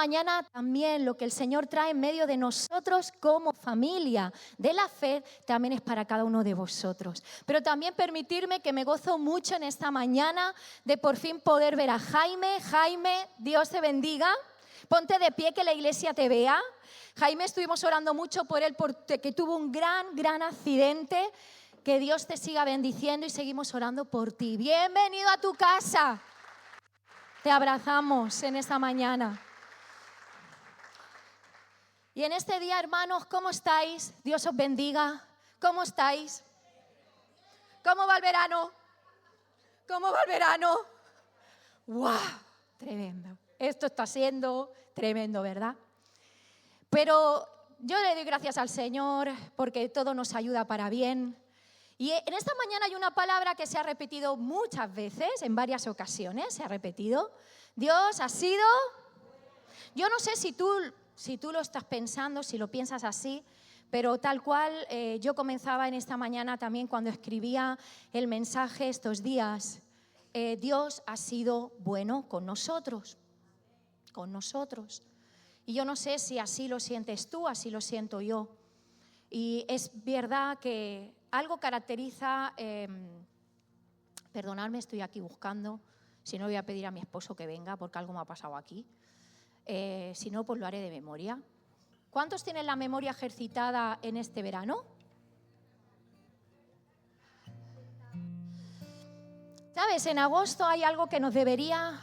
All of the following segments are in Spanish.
mañana también lo que el Señor trae en medio de nosotros como familia de la fe también es para cada uno de vosotros. Pero también permitirme que me gozo mucho en esta mañana de por fin poder ver a Jaime. Jaime, Dios te bendiga. Ponte de pie que la iglesia te vea. Jaime, estuvimos orando mucho por él porque tuvo un gran accidente. Que Dios te siga bendiciendo y seguimos orando por ti. Bienvenido a tu casa. Te abrazamos en esta mañana. Y en este día, hermanos, ¿cómo estáis? Dios os bendiga. ¿Cómo estáis? ¿Cómo va el verano? ¿Cómo va el verano? ¡Wow! Tremendo. Esto está siendo tremendo, ¿verdad? Pero yo le doy gracias al Señor porque todo nos ayuda para bien. Y en esta mañana hay una palabra que se ha repetido muchas veces, en varias ocasiones se ha repetido. Dios ha sido... Yo no sé si tú lo estás pensando, si lo piensas así, pero tal cual yo comenzaba en esta mañana también cuando escribía el mensaje estos días. Dios ha sido bueno con nosotros. Y yo no sé si así lo sientes tú, así lo siento yo. Y es verdad que algo caracteriza, perdonadme, estoy aquí buscando, si no voy a pedir a mi esposo que venga porque algo me ha pasado aquí, si no pues lo haré de memoria. ¿Cuántos tienen la memoria ejercitada en este verano? ¿Sabes? En agosto hay algo que nos debería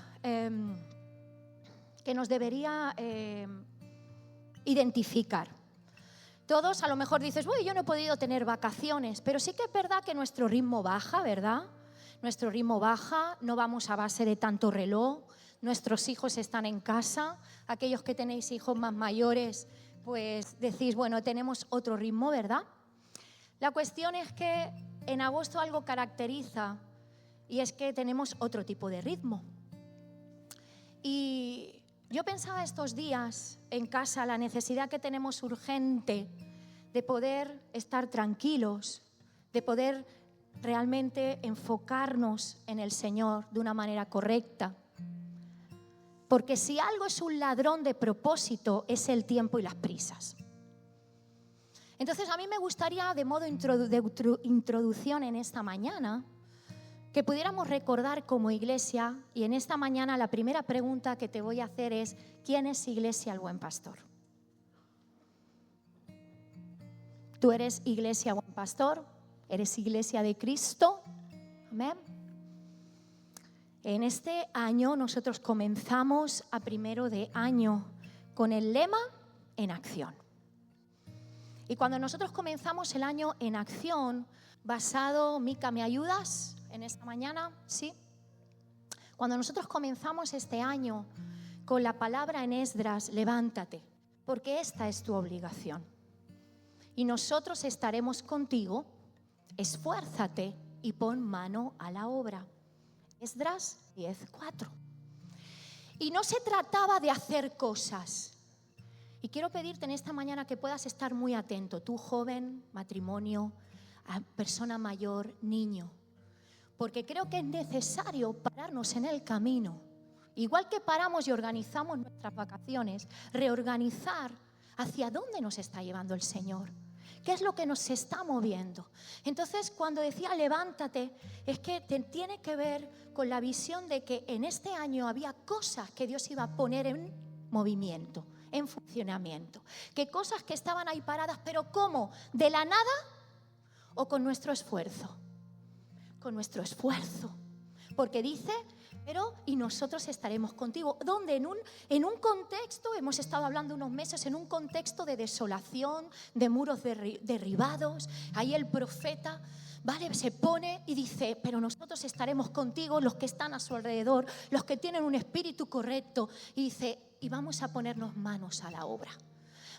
identificar. Todos a lo mejor dices, uy, yo no he podido tener vacaciones, pero sí que es verdad que nuestro ritmo baja, ¿verdad? Nuestro ritmo baja, no vamos a base de tanto reloj, nuestros hijos están en casa, aquellos que tenéis hijos más mayores, pues decís, bueno, tenemos otro ritmo, ¿verdad? La cuestión es que en agosto algo caracteriza y es que tenemos otro tipo de ritmo. Y yo pensaba estos días en casa la necesidad que tenemos urgente de poder estar tranquilos, de poder realmente enfocarnos en el Señor de una manera correcta. Porque si algo es un ladrón de propósito es el tiempo y las prisas. Entonces a mí me gustaría de modo de introducción en esta mañana que pudiéramos recordar como iglesia, y en esta mañana la primera pregunta que te voy a hacer es, ¿quién es Iglesia el Buen Pastor? ¿Tú eres Iglesia Buen Pastor? ¿Eres Iglesia de Cristo? Amén. En este año nosotros comenzamos a primero de año con el lema en acción. Y cuando nosotros comenzamos el año en acción, basado, Mica, ¿me ayudas en esta mañana? Sí. Cuando nosotros comenzamos este año con la palabra en Esdras, levántate, porque esta es tu obligación. Y nosotros estaremos contigo, esfuérzate y pon mano a la obra. Esdras 10:4. Y no se trataba de hacer cosas. Y quiero pedirte en esta mañana que puedas estar muy atento, tú joven, matrimonio, persona mayor, niño. Porque creo que es necesario pararnos en el camino. Igual que paramos y organizamos nuestras vacaciones, reorganizar hacia dónde nos está llevando el Señor. ¿Qué es lo que nos está moviendo? Entonces, cuando decía levántate, es que tiene que ver con la visión de que en este año había cosas que Dios iba a poner en movimiento, en funcionamiento. Que cosas que estaban ahí paradas, pero ¿cómo? ¿De la nada o con nuestro esfuerzo? Con nuestro esfuerzo. Porque dice, pero y nosotros estaremos contigo. ¿Dónde? En un contexto, hemos estado hablando unos meses, en un contexto de desolación, de muros derribados. Ahí el profeta, ¿vale? Se pone y dice, pero nosotros estaremos contigo, los que están a su alrededor, los que tienen un espíritu correcto. Y dice, y vamos a ponernos manos a la obra.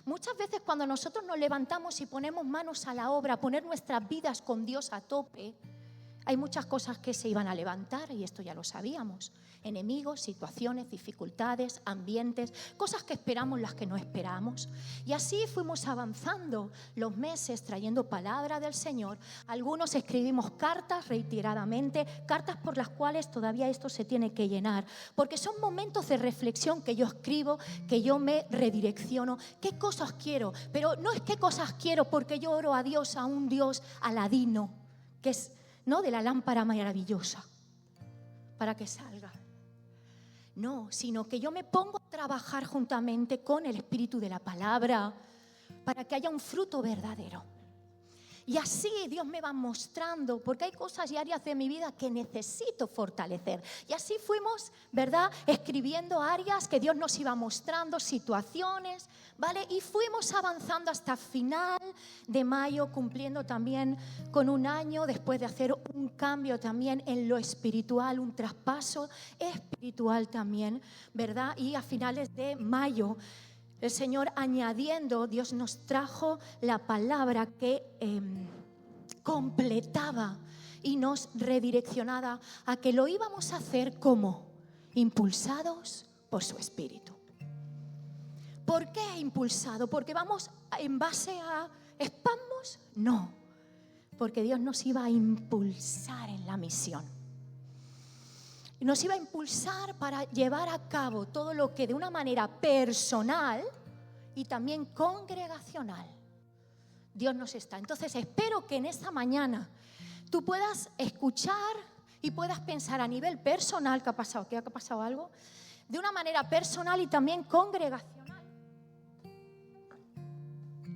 Muchas veces cuando nosotros nos levantamos y ponemos manos a la obra, poner nuestras vidas con Dios a tope, Hay muchas cosas que se iban a levantar y esto ya lo sabíamos. Enemigos, situaciones, dificultades, ambientes, cosas que esperamos, las que no esperamos. Y así fuimos avanzando los meses trayendo palabra del Señor. Algunos escribimos cartas reiteradamente, cartas por las cuales todavía esto se tiene que llenar. Porque son momentos de reflexión que yo escribo, que yo me redirecciono. ¿Qué cosas quiero? Pero no es qué cosas quiero porque yo oro a Dios, a un Dios aladino, que es, ¿no?, de la lámpara maravillosa, para que salga. No, sino que yo me pongo a trabajar juntamente con el Espíritu de la Palabra para que haya un fruto verdadero. Y así Dios me va mostrando, porque hay cosas y áreas de mi vida que necesito fortalecer. Y así fuimos, ¿verdad?, escribiendo áreas que Dios nos iba mostrando, situaciones, ¿vale? Y fuimos avanzando hasta final de mayo, cumpliendo también con un año, después de hacer un cambio también en lo espiritual, un traspaso espiritual también, ¿verdad? Y a finales de mayo, el Señor añadiendo, Dios nos trajo la palabra que completaba y nos redireccionaba a que lo íbamos a hacer como impulsados por su Espíritu. ¿Por qué impulsado? ¿Porque vamos en base a espasmos? No, porque Dios nos iba a impulsar en la misión. Nos iba a impulsar para llevar a cabo todo lo que de una manera personal y también congregacional Dios nos está. Entonces espero que en esta mañana tú puedas escuchar y puedas pensar a nivel personal, ¿qué ha pasado? ¿Qué ha pasado algo? De una manera personal y también congregacional.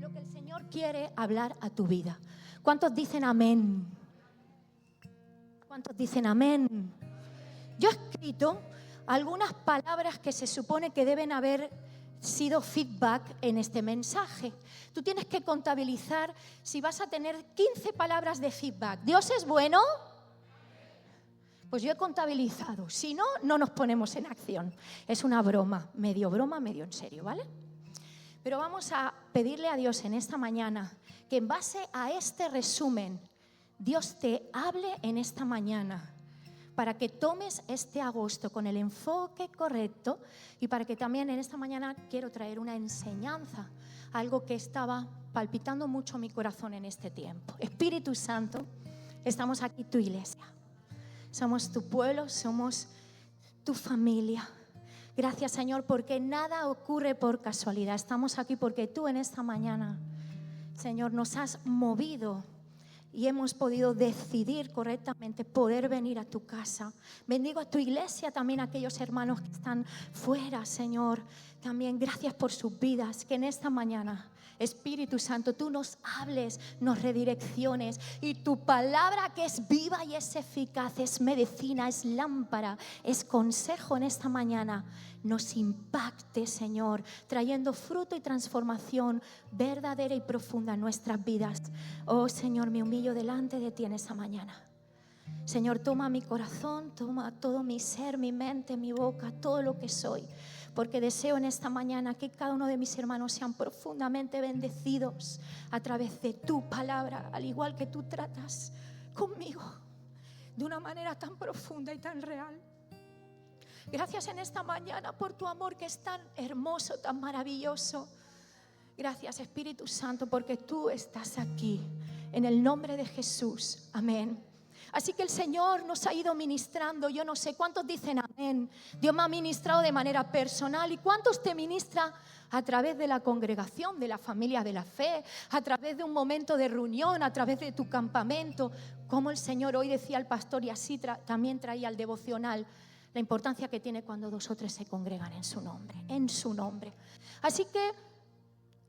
Lo que el Señor quiere hablar a tu vida. ¿Cuántos dicen amén? ¿Cuántos dicen amén? Yo he escrito algunas palabras que se supone que deben haber sido feedback en este mensaje. Tú tienes que contabilizar si vas a tener 15 palabras de feedback. ¿Dios es bueno? Pues yo he contabilizado. Si no, no nos ponemos en acción. Es una broma, medio en serio, ¿vale? Pero vamos a pedirle a Dios en esta mañana que en base a este resumen, Dios te hable en esta mañana, para que tomes este agosto con el enfoque correcto y para que también en esta mañana quiero traer una enseñanza, algo que estaba palpitando mucho mi corazón en este tiempo. Espíritu Santo, estamos aquí tu iglesia, somos tu pueblo, somos tu familia. Gracias, Señor, porque nada ocurre por casualidad. Estamos aquí porque tú en esta mañana, Señor, nos has movido y hemos podido decidir correctamente poder venir a tu casa. Bendigo a tu iglesia, también a aquellos hermanos que están fuera, Señor. También gracias por sus vidas, que en esta mañana, Espíritu Santo, tú nos hables, nos redirecciones y tu palabra, que es viva y es eficaz, es medicina, es lámpara, es consejo, en esta mañana nos impacte, Señor, trayendo fruto y transformación verdadera y profunda en nuestras vidas. Oh, Señor, me humillo delante de ti en esta mañana. Señor, toma mi corazón, toma todo mi ser, mi mente, mi boca, todo lo que soy, porque deseo en esta mañana que cada uno de mis hermanos sean profundamente bendecidos a través de tu palabra, al igual que tú tratas conmigo de una manera tan profunda y tan real. Gracias en esta mañana por tu amor, que es tan hermoso, tan maravilloso. Gracias, Espíritu Santo, porque tú estás aquí, en el nombre de Jesús. Amén. Así que el Señor nos ha ido ministrando. Yo no sé cuántos dicen amén. Dios me ha ministrado de manera personal. ¿Y cuántos te ministra a través de la congregación, de la familia de la fe, a través de un momento de reunión, a través de tu campamento? Como el Señor hoy decía al pastor, y así también traía al devocional, la importancia que tiene cuando 2 o 3 se congregan en su nombre, en su nombre. Así que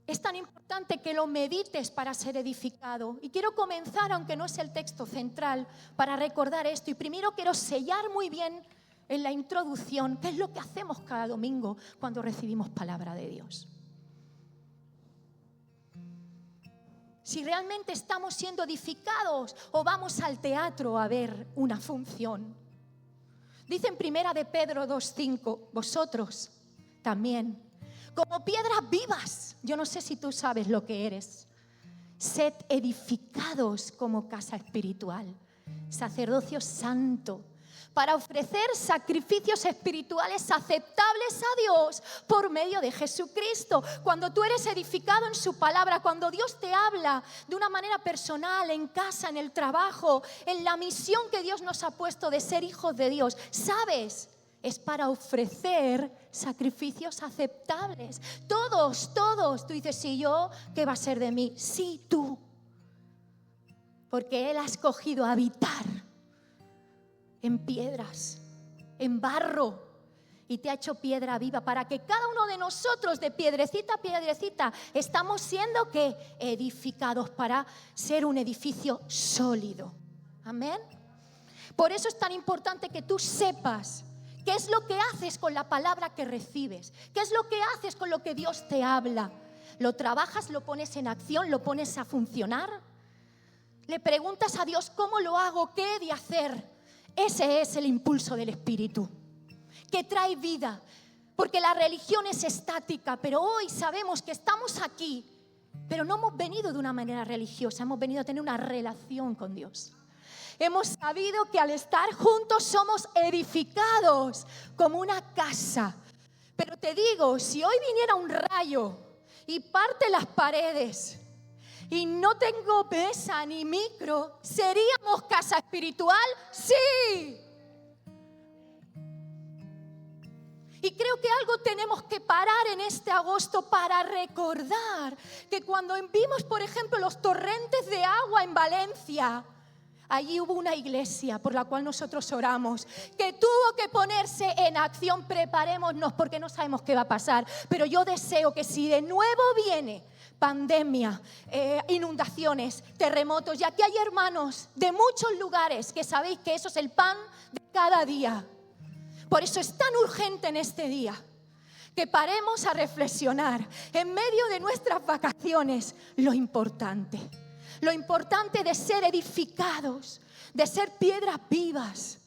es tan importante que lo medites para ser edificado. Y quiero comenzar, aunque no es el texto central, para recordar esto. Y primero quiero sellar muy bien en la introducción qué es lo que hacemos cada domingo cuando recibimos palabra de Dios. Si realmente estamos siendo edificados o vamos al teatro a ver una función. Dice en 1 de Pedro 2:5, vosotros también, como piedras vivas, yo no sé si tú sabes lo que eres, sed edificados como casa espiritual sacerdocio santo, para ofrecer sacrificios espirituales aceptables a Dios por medio de Jesucristo. Cuando tú eres edificado en su palabra, cuando Dios te habla de una manera personal, en casa, en el trabajo, en la misión que Dios nos ha puesto de ser hijos de Dios, ¿sabes? Es para ofrecer sacrificios aceptables. Todos. Tú dices, ¿y yo qué va a ser de mí? Sí, tú. Porque Él ha escogido habitar en piedras, en barro, y te ha hecho piedra viva para que cada uno de nosotros, de piedrecita a piedrecita, estamos siendo ¿qué? Edificados para ser un edificio sólido. Amén. Por eso es tan importante que tú sepas qué es lo que haces con la palabra que recibes, qué es lo que haces con lo que Dios te habla. ¿Lo trabajas, lo pones en acción, lo pones a funcionar? Le preguntas a Dios, ¿cómo lo hago? ¿Qué he de hacer? Ese es el impulso del Espíritu, que trae vida, porque la religión es estática, pero hoy sabemos que estamos aquí, pero no hemos venido de una manera religiosa, hemos venido a tener una relación con Dios. Hemos sabido que al estar juntos somos edificados como una casa. Pero te digo, si hoy viniera un rayo y parte las paredes y no tengo mesa ni micro, ¿seríamos casa espiritual? ¡Sí! Y creo que algo tenemos que parar en este agosto para recordar que cuando vimos, por ejemplo, los torrentes de agua en Valencia, allí hubo una iglesia por la cual nosotros oramos, que tuvo que ponerse en acción. Preparémonos porque no sabemos qué va a pasar. Pero yo deseo que si de nuevo viene pandemia, inundaciones, terremotos, y aquí hay hermanos de muchos lugares que sabéis que eso es el pan de cada día. Por eso es tan urgente en este día que paremos a reflexionar en medio de nuestras vacaciones lo importante de ser edificados, de ser piedras vivas,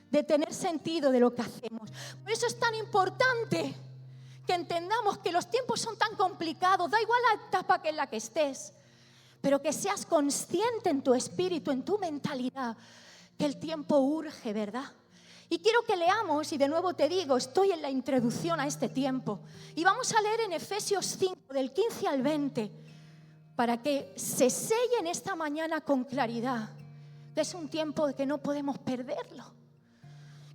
de tener sentido de lo que hacemos. Por eso es tan importante que entendamos que los tiempos son tan complicados, da igual la etapa en la que estés, pero que seas consciente en tu espíritu, en tu mentalidad, que el tiempo urge, ¿verdad? Y quiero que leamos, y de nuevo te digo, estoy en la introducción a este tiempo, y vamos a leer en Efesios 5, del 15 al 20, para que se selle en esta mañana con claridad, que es un tiempo que no podemos perderlo,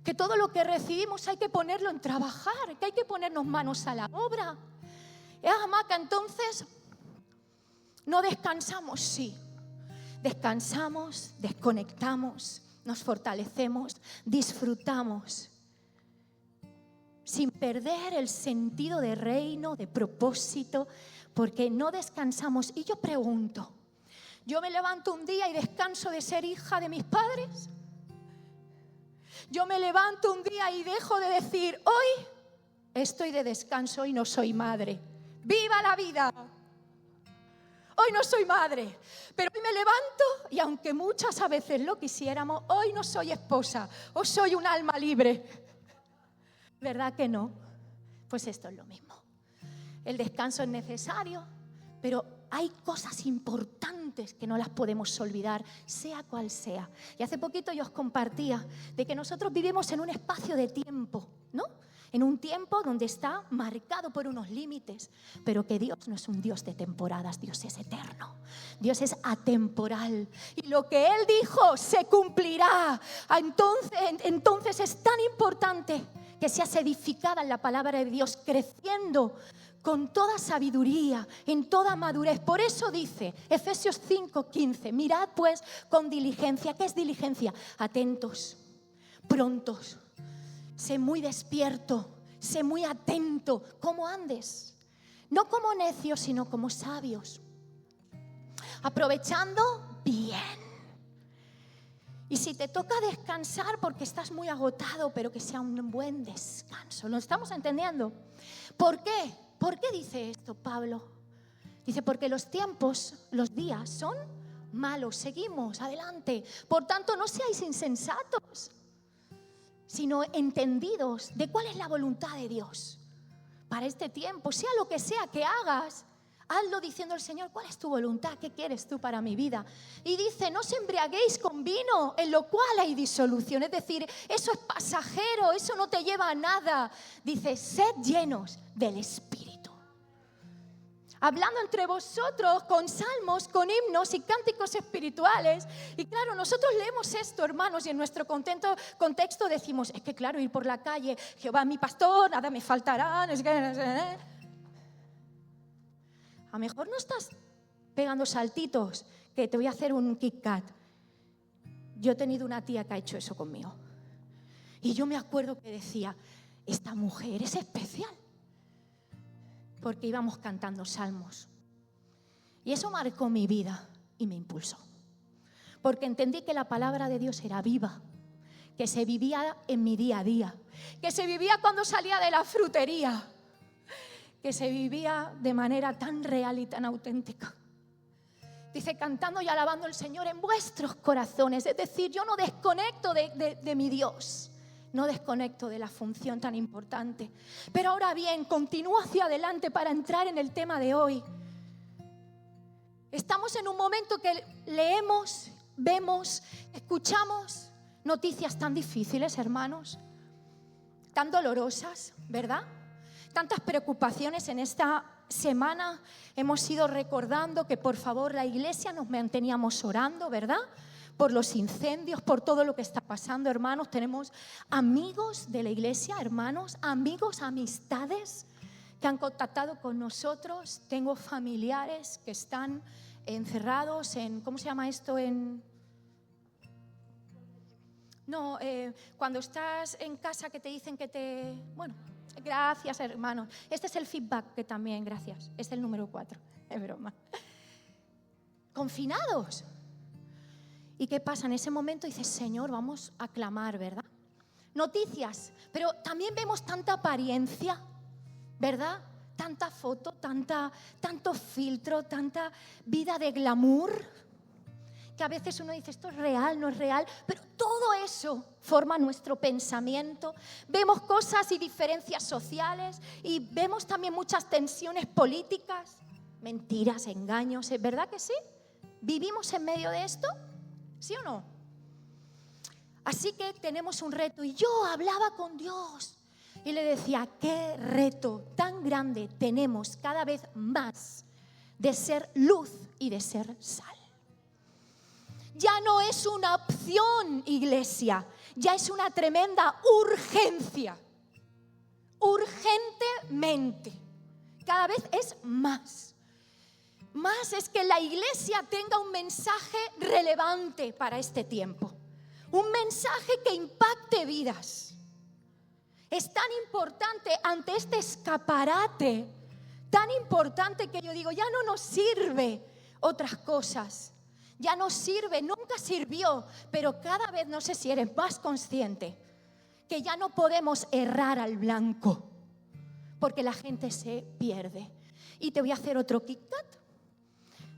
que todo lo que recibimos hay que ponerlo en trabajar, que hay que ponernos manos a la obra. Hamaca, entonces, no descansamos, sí, descansamos, desconectamos, nos fortalecemos, disfrutamos, sin perder el sentido de reino, de propósito, porque no descansamos. Y yo pregunto, ¿yo me levanto un día y descanso de ser hija de mis padres? ¿Yo me levanto un día y dejo de decir, hoy estoy de descanso y no soy madre? ¡Viva la vida! Hoy no soy madre, pero hoy me levanto y aunque muchas a veces lo quisiéramos, hoy no soy esposa, o soy un alma libre. ¿Verdad que no? Pues esto es lo mismo. El descanso es necesario, pero hay cosas importantes que no las podemos olvidar, sea cual sea. Y hace poquito yo os compartía de que nosotros vivimos en un espacio de tiempo, ¿no? En un tiempo donde está marcado por unos límites, pero que Dios no es un Dios de temporadas, Dios es eterno, Dios es atemporal, y lo que Él dijo se cumplirá. Entonces es tan importante que seas edificada en la palabra de Dios, creciendo con toda sabiduría, en toda madurez. Por eso dice Efesios 5:15, mirad pues con diligencia. ¿Qué es diligencia? Atentos, prontos. Sé muy despierto, sé muy atento, cómo andes. No como necios, sino como sabios. Aprovechando bien. Y si te toca descansar porque estás muy agotado, pero que sea un buen descanso. ¿Lo estamos entendiendo? ¿Por qué? ¿Por qué dice esto Pablo? Dice, porque los tiempos, los días son malos. Seguimos, adelante. Por tanto, no seáis insensatos, sino entendidos de cuál es la voluntad de Dios para este tiempo. Sea lo que sea que hagas, hazlo diciendo al Señor, ¿cuál es tu voluntad? ¿Qué quieres tú para mi vida? Y dice, no os embriaguéis con vino, en lo cual hay disolución. Es decir, eso es pasajero, eso no te lleva a nada. Dice, sed llenos del Espíritu. Hablando entre vosotros con salmos, con himnos y cánticos espirituales. Y claro, nosotros leemos esto, hermanos, y en nuestro contexto decimos, es que claro, ir por la calle, Jehová mi pastor, nada me faltará, no sé qué. A lo mejor no estás pegando saltitos, que te voy a hacer un Kit Kat. Yo he tenido una tía que ha hecho eso conmigo. Y yo me acuerdo que decía, esta mujer es especial. Porque íbamos cantando salmos. Y eso marcó mi vida y me impulsó. Porque entendí que la palabra de Dios era viva, que se vivía en mi día a día, que se vivía cuando salía de la frutería, que se vivía de manera tan real y tan auténtica. Dice, cantando y alabando al Señor en vuestros corazones. Es decir, yo no desconecto de mi Dios. No desconecto de la función tan importante. Pero ahora bien, continúo hacia adelante para entrar en el tema de hoy. Estamos en un momento que leemos, vemos, escuchamos noticias tan difíciles, hermanos, tan dolorosas, ¿verdad? Tantas preocupaciones en esta semana. Hemos ido recordando que por favor la iglesia nos manteníamos orando, ¿verdad? Por los incendios, por todo lo que está pasando, hermanos. Tenemos amigos de la iglesia, hermanos, amigos, amistades que han contactado con nosotros. Tengo familiares que están encerrados en, ¿cómo se llama esto? Cuando estás en casa que te dicen que te... Bueno, gracias, hermanos. Este es el feedback que también, gracias. Es el número 4, es broma. Confinados. ¿Y qué pasa? En ese momento dices, Señor, vamos a clamar, ¿verdad? Noticias, pero también vemos tanta apariencia, ¿verdad? Tanta foto, tanto filtro, tanta vida de glamour, que a veces uno dice, esto es real, no es real, pero todo eso forma nuestro pensamiento. Vemos cosas y diferencias sociales y vemos también muchas tensiones políticas, mentiras, engaños, ¿verdad que sí? ¿Vivimos en medio de esto? ¿Sí o no? Así que tenemos un reto y yo hablaba con Dios y le decía, qué reto tan grande tenemos cada vez más de ser luz y de ser sal. Ya no es una opción, iglesia, ya es una tremenda urgencia. Urgentemente. Cada vez es más. Más es que la iglesia tenga un mensaje relevante para este tiempo. Un mensaje que impacte vidas. Es tan importante ante este escaparate, tan importante que yo digo, ya no nos sirve otras cosas. Ya no sirve, nunca sirvió, pero cada vez, no sé si eres más consciente, que ya no podemos errar al blanco, porque la gente se pierde. Y te voy a hacer otro Kit Kat.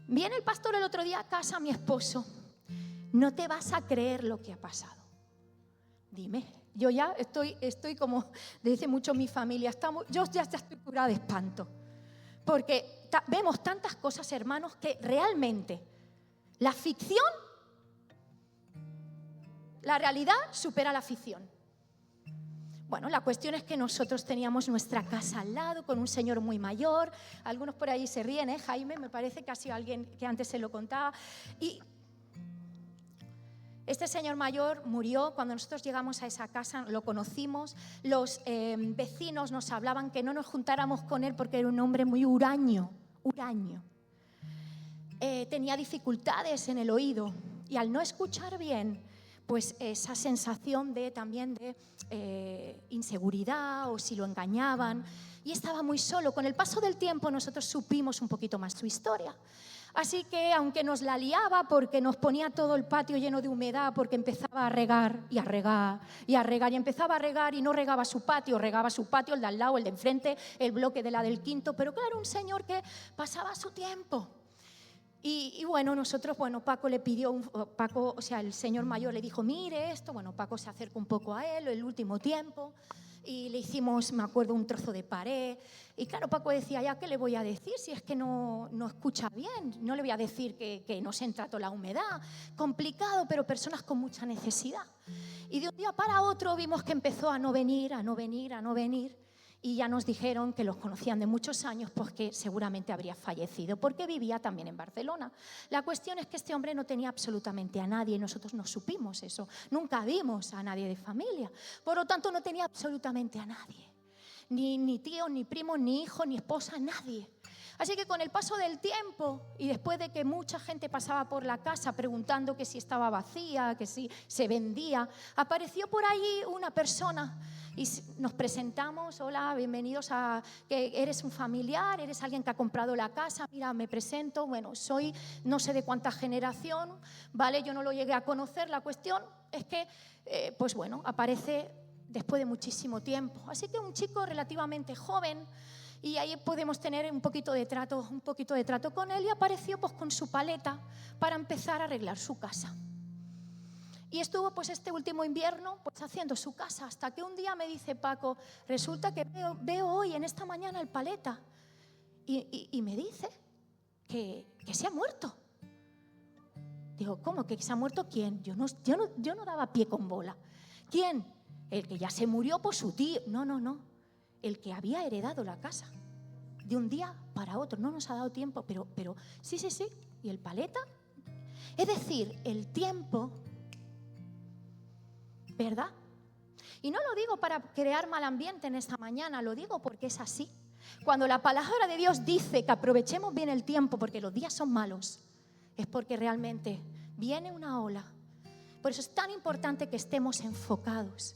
Viene el pastor el otro día a casa, mi esposo. No te vas a creer lo que ha pasado. Dime, yo ya estoy como dice mucho mi familia, yo ya estoy curada de espanto. Porque vemos tantas cosas, hermanos, que realmente la ficción, la realidad supera la ficción. Bueno, la cuestión es que nosotros teníamos nuestra casa al lado con un señor muy mayor. Algunos por ahí se ríen, Jaime, me parece que ha sido alguien que antes se lo contaba. Y este señor mayor murió. Cuando nosotros llegamos a esa casa, lo conocimos. Los vecinos nos hablaban que no nos juntáramos con él porque era un hombre muy huraño. Tenía dificultades en el oído y al no escuchar bien, pues esa sensación también de inseguridad o si lo engañaban, y estaba muy solo. Con el paso del tiempo nosotros supimos un poquito más su historia. Así que aunque nos la liaba porque nos ponía todo el patio lleno de humedad, porque empezaba a regar y a regar y a regar y empezaba a regar y no regaba su patio, regaba su patio, el de al lado, el de enfrente, el bloque de la del quinto, pero claro, un señor que pasaba su tiempo. Y bueno, Paco le pidió, el señor mayor le dijo, mire esto, bueno, Paco se acercó un poco a él el último tiempo, y le hicimos, me acuerdo, un trozo de pared. Y claro, Paco decía, ¿ya qué le voy a decir si es que no escucha bien? No le voy a decir que nos entra toda la humedad. Complicado, pero personas con mucha necesidad. Y de un día para otro vimos que empezó a no venir, a no venir, a no venir. Y ya nos dijeron que los conocían de muchos años, pues que seguramente habría fallecido, porque vivía también en Barcelona. La cuestión es que este hombre no tenía absolutamente a nadie, y nosotros no supimos eso. Nunca vimos a nadie de familia. Por lo tanto, no tenía absolutamente a nadie. Ni tío, ni primo, ni hijo, ni esposa, nadie. Así que con el paso del tiempo y después de que mucha gente pasaba por la casa preguntando que si estaba vacía, que si se vendía, apareció por allí una persona y nos presentamos. Hola, bienvenidos a... que ¿eres un familiar? ¿Eres alguien que ha comprado la casa? Mira, me presento, bueno, soy no sé de cuánta generación, ¿vale? Yo no lo llegué a conocer. La cuestión es que, pues bueno, aparece después de muchísimo tiempo. Así que un chico relativamente joven, y ahí podemos tener un poquito de trato con él, y apareció pues con su paleta para empezar a arreglar su casa. Y estuvo pues este último invierno pues haciendo su casa, hasta que un día me dice Paco, resulta que veo hoy en esta mañana el paleta y me dice que se ha muerto. Digo, ¿cómo que se ha muerto? ¿Quién? Yo no daba pie con bola. ¿Quién? El que ya se murió por su tío. No. El que había heredado la casa. De un día para otro. No nos ha dado tiempo, pero sí. ¿Y el paleta? Es decir, el tiempo, ¿verdad? Y no lo digo para crear mal ambiente en esta mañana, lo digo porque es así. Cuando la palabra de Dios dice que aprovechemos bien el tiempo porque los días son malos, es porque realmente viene una ola. Por eso es tan importante que estemos enfocados.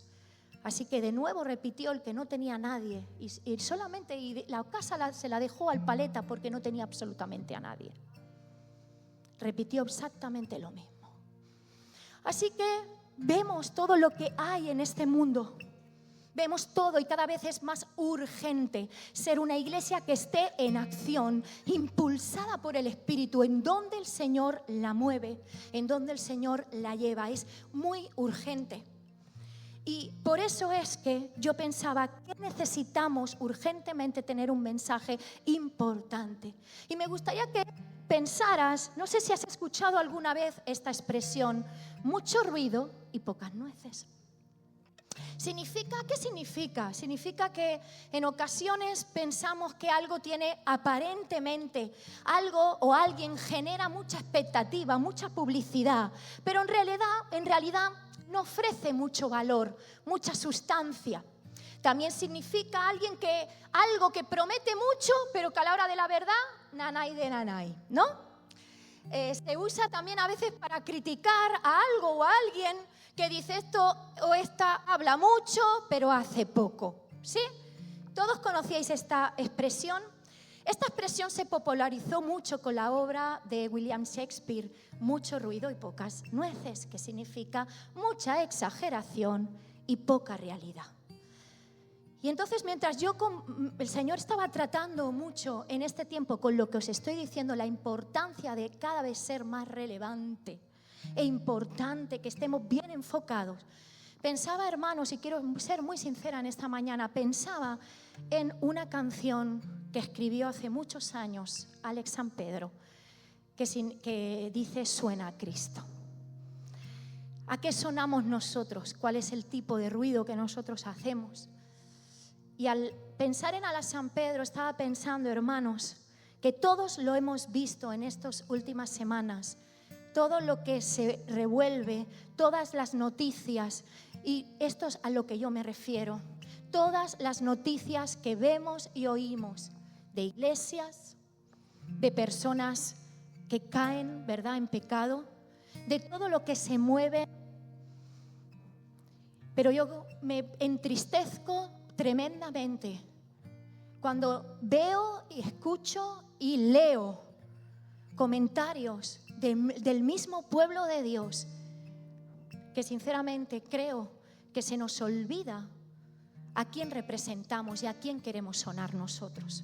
Así que de nuevo repitió el que no tenía a nadie y solamente la casa se la dejó al paleta porque no tenía absolutamente a nadie. Repitió exactamente lo mismo. Así que vemos todo lo que hay en este mundo. Vemos todo y cada vez es más urgente ser una iglesia que esté en acción, impulsada por el Espíritu, en donde el Señor la mueve, en donde el Señor la lleva. Es muy urgente. Y por eso es que yo pensaba que necesitamos urgentemente tener un mensaje importante. Y me gustaría que pensaras, no sé si has escuchado alguna vez esta expresión, mucho ruido y pocas nueces. ¿Qué significa? Significa que en ocasiones pensamos que algo tiene aparentemente, algo o alguien genera mucha expectativa, mucha publicidad, pero en realidad no ofrece mucho valor, mucha sustancia. También significa algo que promete mucho, pero que a la hora de la verdad, nanay de nanay, ¿no? Se usa también a veces para criticar a algo o a alguien que dice esto o esta habla mucho, pero hace poco, ¿sí? ¿Todos conocíais esta expresión? Esta expresión se popularizó mucho con la obra de William Shakespeare, mucho ruido y pocas nueces, que significa mucha exageración y poca realidad. Y entonces mientras el Señor estaba tratando mucho en este tiempo con lo que os estoy diciendo, la importancia de cada vez ser más relevante e importante que estemos bien enfocados, pensaba, hermanos, y quiero ser muy sincera en esta mañana, pensaba en una canción que escribió hace muchos años Alex San Pedro, que dice Suena a Cristo. ¿A qué sonamos nosotros? ¿Cuál es el tipo de ruido que nosotros hacemos? Y al pensar en Alex San Pedro estaba pensando, hermanos, que todos lo hemos visto en estas últimas semanas, todo lo que se revuelve, todas las noticias, y esto es a lo que yo me refiero, todas las noticias que vemos y oímos de iglesias, de personas que caen, ¿verdad?, en pecado, de todo lo que se mueve. Pero yo me entristezco tremendamente cuando veo y escucho y leo comentarios del mismo pueblo de Dios que sinceramente creo que se nos olvida a quién representamos y a quién queremos sonar nosotros.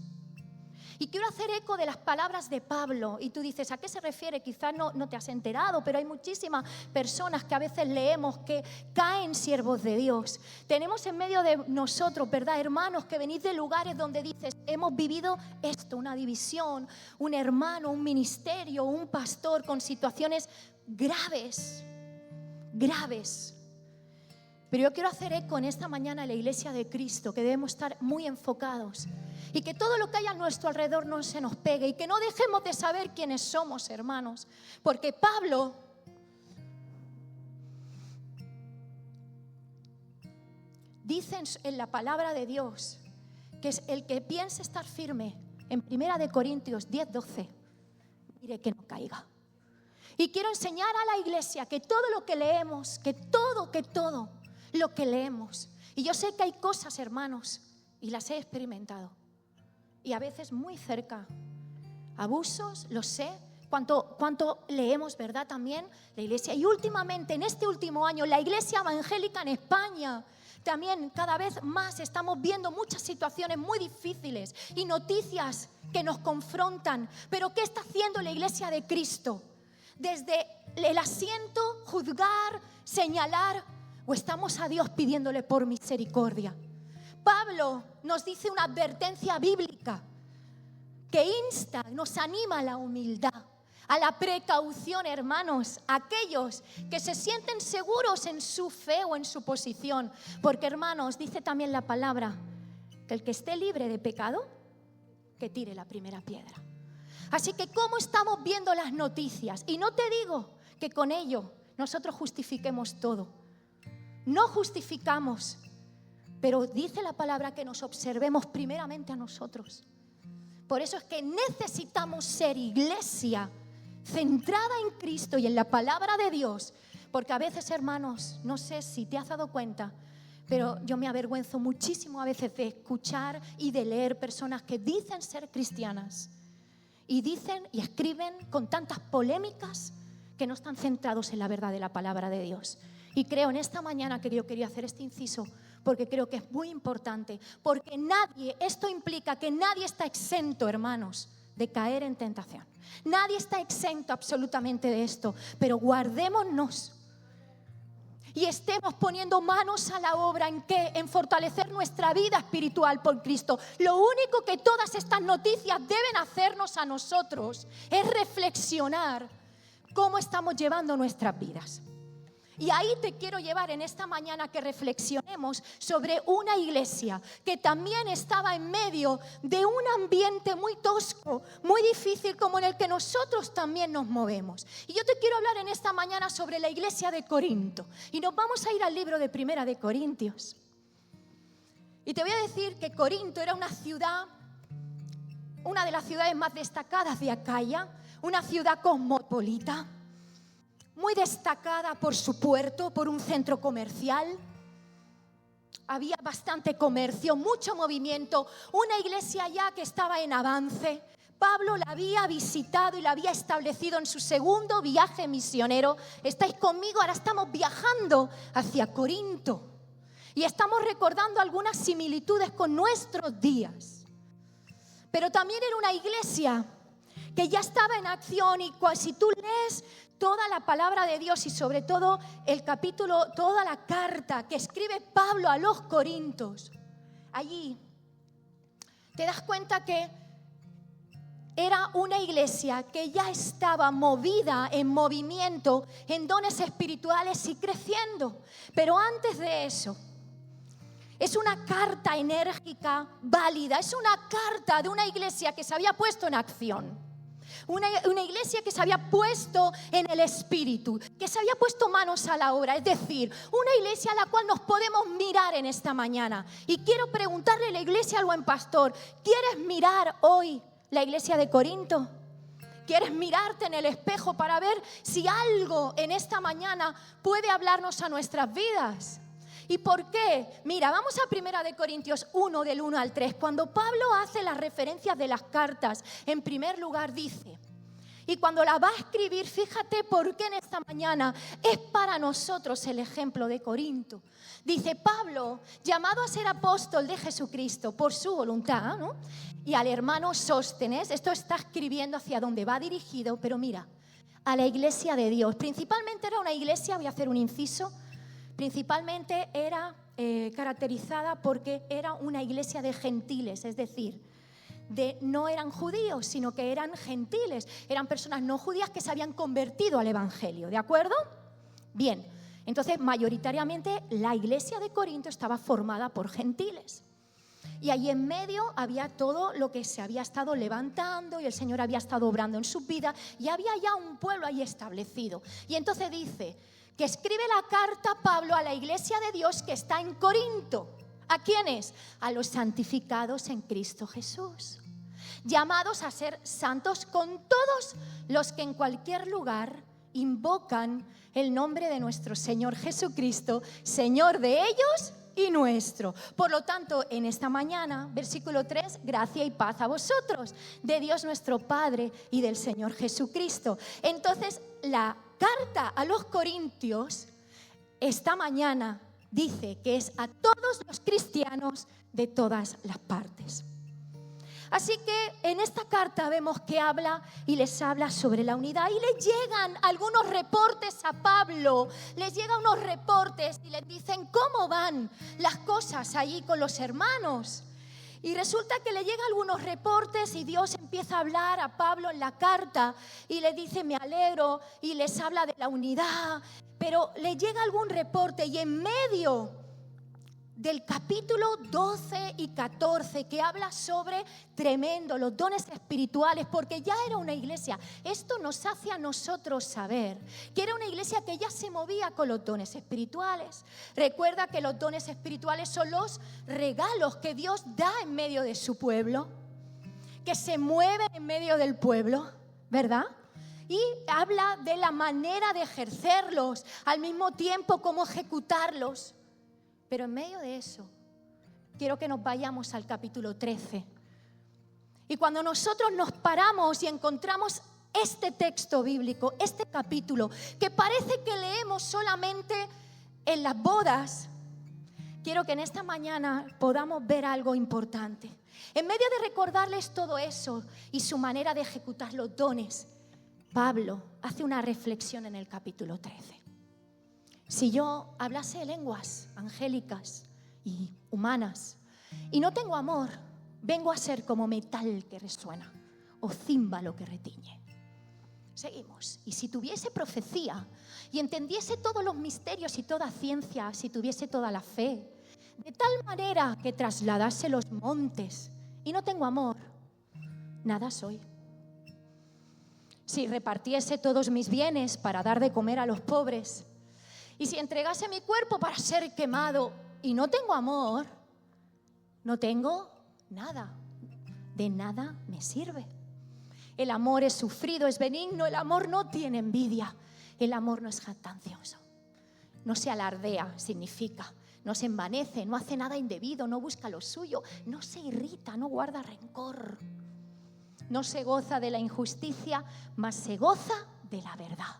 Y quiero hacer eco de las palabras de Pablo. Y tú dices, ¿a qué se refiere? Quizás no te has enterado, pero hay muchísimas personas que a veces leemos que caen siervos de Dios. Tenemos en medio de nosotros, ¿verdad? Hermanos que venís de lugares donde dices, hemos vivido esto, una división, un hermano, un ministerio, un pastor con situaciones graves. Pero yo quiero hacer eco en esta mañana en la iglesia de Cristo, que debemos estar muy enfocados. Y que todo lo que hay a nuestro alrededor no se nos pegue. Y que no dejemos de saber quiénes somos, hermanos. Porque Pablo dice en la palabra de Dios que es el que piense estar firme. En 1 Corintios 10:12, mire que no caiga. Y quiero enseñar a la iglesia que todo lo que leemos, que todo lo que leemos. Y yo sé que hay cosas, hermanos, y las he experimentado. Y a veces muy cerca. Abusos, lo sé. Cuánto leemos, ¿verdad? También la iglesia. Y últimamente, en este último año, la iglesia evangélica en España, también cada vez más estamos viendo muchas situaciones muy difíciles y noticias que nos confrontan. Pero ¿qué está haciendo la iglesia de Cristo? Desde el asiento, juzgar, señalar, o estamos a Dios pidiéndole por misericordia. Pablo nos dice una advertencia bíblica que insta, nos anima a la humildad, a la precaución, hermanos, aquellos que se sienten seguros en su fe o en su posición. Porque, hermanos, dice también la palabra que el que esté libre de pecado, que tire la primera piedra. Así que, ¿cómo estamos viendo las noticias? Y no te digo que con ello nosotros justifiquemos todo. No justificamos. Pero dice la palabra que nos observemos primeramente a nosotros. Por eso es que necesitamos ser iglesia centrada en Cristo y en la palabra de Dios. Porque a veces, hermanos, no sé si te has dado cuenta, pero yo me avergüenzo muchísimo a veces de escuchar y de leer personas que dicen ser cristianas. Y dicen y escriben con tantas polémicas que no están centrados en la verdad de la palabra de Dios. Y creo en esta mañana que yo quería hacer este inciso porque creo que es muy importante, porque esto implica que nadie está exento, hermanos, de caer en tentación. Nadie está exento absolutamente de esto, pero guardémonos y estemos poniendo manos a la obra en fortalecer nuestra vida espiritual por Cristo. Lo único que todas estas noticias deben hacernos a nosotros es reflexionar cómo estamos llevando nuestras vidas. Y ahí te quiero llevar en esta mañana que reflexionemos sobre una iglesia que también estaba en medio de un ambiente muy tosco, muy difícil como en el que nosotros también nos movemos. Y yo te quiero hablar en esta mañana sobre la iglesia de Corinto. Y nos vamos a ir al libro de 1 Corintios. Y te voy a decir que Corinto era una ciudad, una de las ciudades más destacadas de Acaya, una ciudad cosmopolita, muy destacada por su puerto, por un centro comercial. Había bastante comercio, mucho movimiento, una iglesia ya que estaba en avance. Pablo la había visitado y la había establecido en su segundo viaje misionero. ¿Estáis conmigo? Ahora estamos viajando hacia Corinto y estamos recordando algunas similitudes con nuestros días. Pero también era una iglesia que ya estaba en acción y si tú lees toda la palabra de Dios y sobre todo el capítulo, toda la carta que escribe Pablo a los Corintios, allí te das cuenta que era una iglesia que ya estaba movida en movimiento, en dones espirituales y creciendo. Pero antes de eso, es una carta enérgica, válida, es una carta de una iglesia que se había puesto en acción. Una iglesia que se había puesto en el espíritu, que se había puesto manos a la obra, es decir, una iglesia a la cual nos podemos mirar en esta mañana. Y quiero preguntarle a la iglesia al buen pastor, ¿quieres mirar hoy la iglesia de Corinto? ¿Quieres mirarte en el espejo para ver si algo en esta mañana puede hablarnos a nuestras vidas? ¿Y por qué? Mira, vamos a 1 Corintios 1, del 1 al 3. Cuando Pablo hace las referencias de las cartas, en primer lugar dice, Y cuando la va a escribir, fíjate por qué en esta mañana es para nosotros el ejemplo de Corinto. Dice Pablo, llamado a ser apóstol de Jesucristo por su voluntad, ¿no? Y al hermano Sóstenes, esto está escribiendo hacia dónde va dirigido, pero mira, a la iglesia de Dios. Principalmente era una iglesia, voy a hacer un inciso, principalmente era caracterizada porque era una iglesia de gentiles, es decir, no eran judíos, sino que eran gentiles, eran personas no judías que se habían convertido al evangelio, ¿de acuerdo? Bien, entonces mayoritariamente la iglesia de Corinto estaba formada por gentiles. Y ahí en medio había todo lo que se había estado levantando y el Señor había estado obrando en su vida y había ya un pueblo ahí establecido. Y entonces dice que escribe la carta Pablo a la iglesia de Dios que está en Corinto. ¿A quiénes? A los santificados en Cristo Jesús, llamados a ser santos con todos los que en cualquier lugar invocan el nombre de nuestro Señor Jesucristo, Señor de ellos y nuestro. Por lo tanto, en esta mañana, versículo 3, gracia y paz a vosotros, de Dios nuestro Padre y del Señor Jesucristo. Entonces, la carta a los Corintios, esta mañana, dice que es a todos los cristianos de todas las partes. Así que en esta carta vemos que habla y les habla sobre la unidad y le llegan algunos reportes a Pablo, les llegan unos reportes y les dicen cómo van las cosas allí con los hermanos. Y resulta que le llegan algunos reportes y Dios empieza a hablar a Pablo en la carta y le dice me alegro y les habla de la unidad, pero le llega algún reporte y en medio del capítulo 12 y 14 que habla sobre tremendo, los dones espirituales, porque ya era una iglesia. Esto nos hace a nosotros saber que era una iglesia que ya se movía con los dones espirituales. Recuerda que los dones espirituales son los regalos que Dios da en medio de su pueblo, que se mueven en medio del pueblo, ¿verdad? Y habla de la manera de ejercerlos, al mismo tiempo cómo ejecutarlos. Pero en medio de eso, quiero que nos vayamos al capítulo 13. Y cuando nosotros nos paramos y encontramos este texto bíblico, este capítulo, que parece que leemos solamente en las bodas, quiero que en esta mañana podamos ver algo importante. En medio de recordarles todo eso y su manera de ejecutar los dones, Pablo hace una reflexión en el capítulo 13. Si yo hablase de lenguas angélicas y humanas y no tengo amor, vengo a ser como metal que resuena o címbalo que retiñe. Seguimos. Y si tuviese profecía y entendiese todos los misterios y toda ciencia, si tuviese toda la fe, de tal manera que trasladase los montes y no tengo amor, nada soy. Si repartiese todos mis bienes para dar de comer a los pobres, y si entregase mi cuerpo para ser quemado y no tengo amor, no tengo nada, de nada me sirve. El amor es sufrido, es benigno, el amor no tiene envidia, el amor no es jactancioso, no se alardea, significa, no se envanece, no hace nada indebido, no busca lo suyo, no se irrita, no guarda rencor, no se goza de la injusticia, mas se goza de la verdad.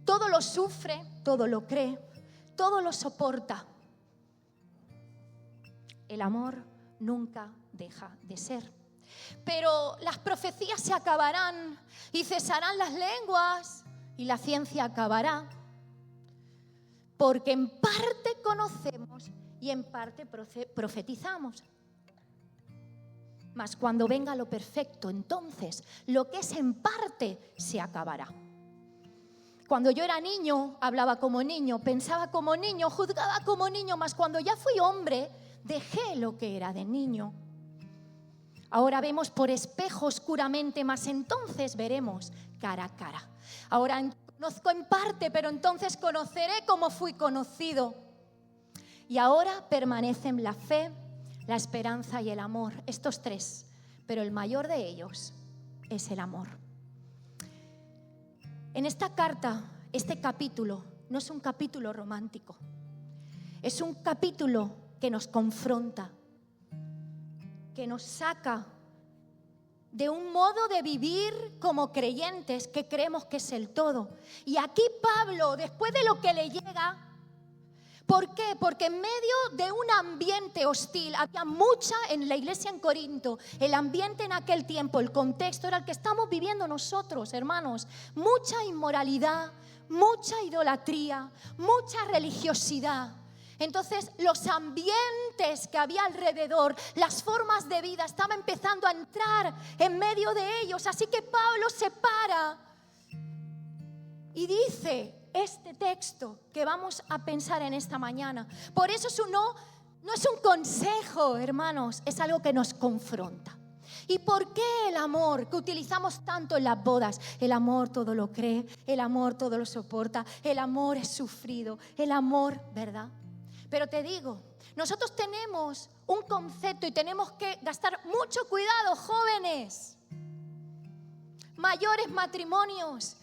Todo lo sufre, todo lo cree, todo lo soporta. El amor nunca deja de ser. Pero las profecías se acabarán y cesarán las lenguas y la ciencia acabará. Porque en parte conocemos y en parte profetizamos. Mas cuando venga lo perfecto, entonces lo que es en parte se acabará. Cuando yo era niño, hablaba como niño, pensaba como niño, juzgaba como niño, mas cuando ya fui hombre, dejé lo que era de niño. Ahora vemos por espejo oscuramente, mas entonces veremos cara a cara. Ahora conozco en parte, pero entonces conoceré como fui conocido. Y ahora permanecen la fe, la esperanza y el amor, estos tres, pero el mayor de ellos es el amor. En esta carta, este capítulo no es un capítulo romántico, es un capítulo que nos confronta, que nos saca de un modo de vivir como creyentes que creemos que es el todo. Y aquí Pablo, después de lo que le llega, ¿por qué? Porque en medio de un ambiente hostil, había mucha en la iglesia en Corinto, el ambiente en aquel tiempo, el contexto era el que estamos viviendo nosotros, hermanos, mucha inmoralidad, mucha idolatría, mucha religiosidad. Entonces los ambientes que había alrededor, las formas de vida estaban empezando a entrar en medio de ellos. Así que Pablo se para y dice este texto que vamos a pensar en esta mañana. Por eso no es un consejo, hermanos, es algo que nos confronta. ¿Y por qué el amor que utilizamos tanto en las bodas? El amor todo lo cree, el amor todo lo soporta, el amor es sufrido, el amor, ¿verdad? Pero te digo, nosotros tenemos un concepto y tenemos que gastar mucho cuidado, jóvenes, mayores matrimonios,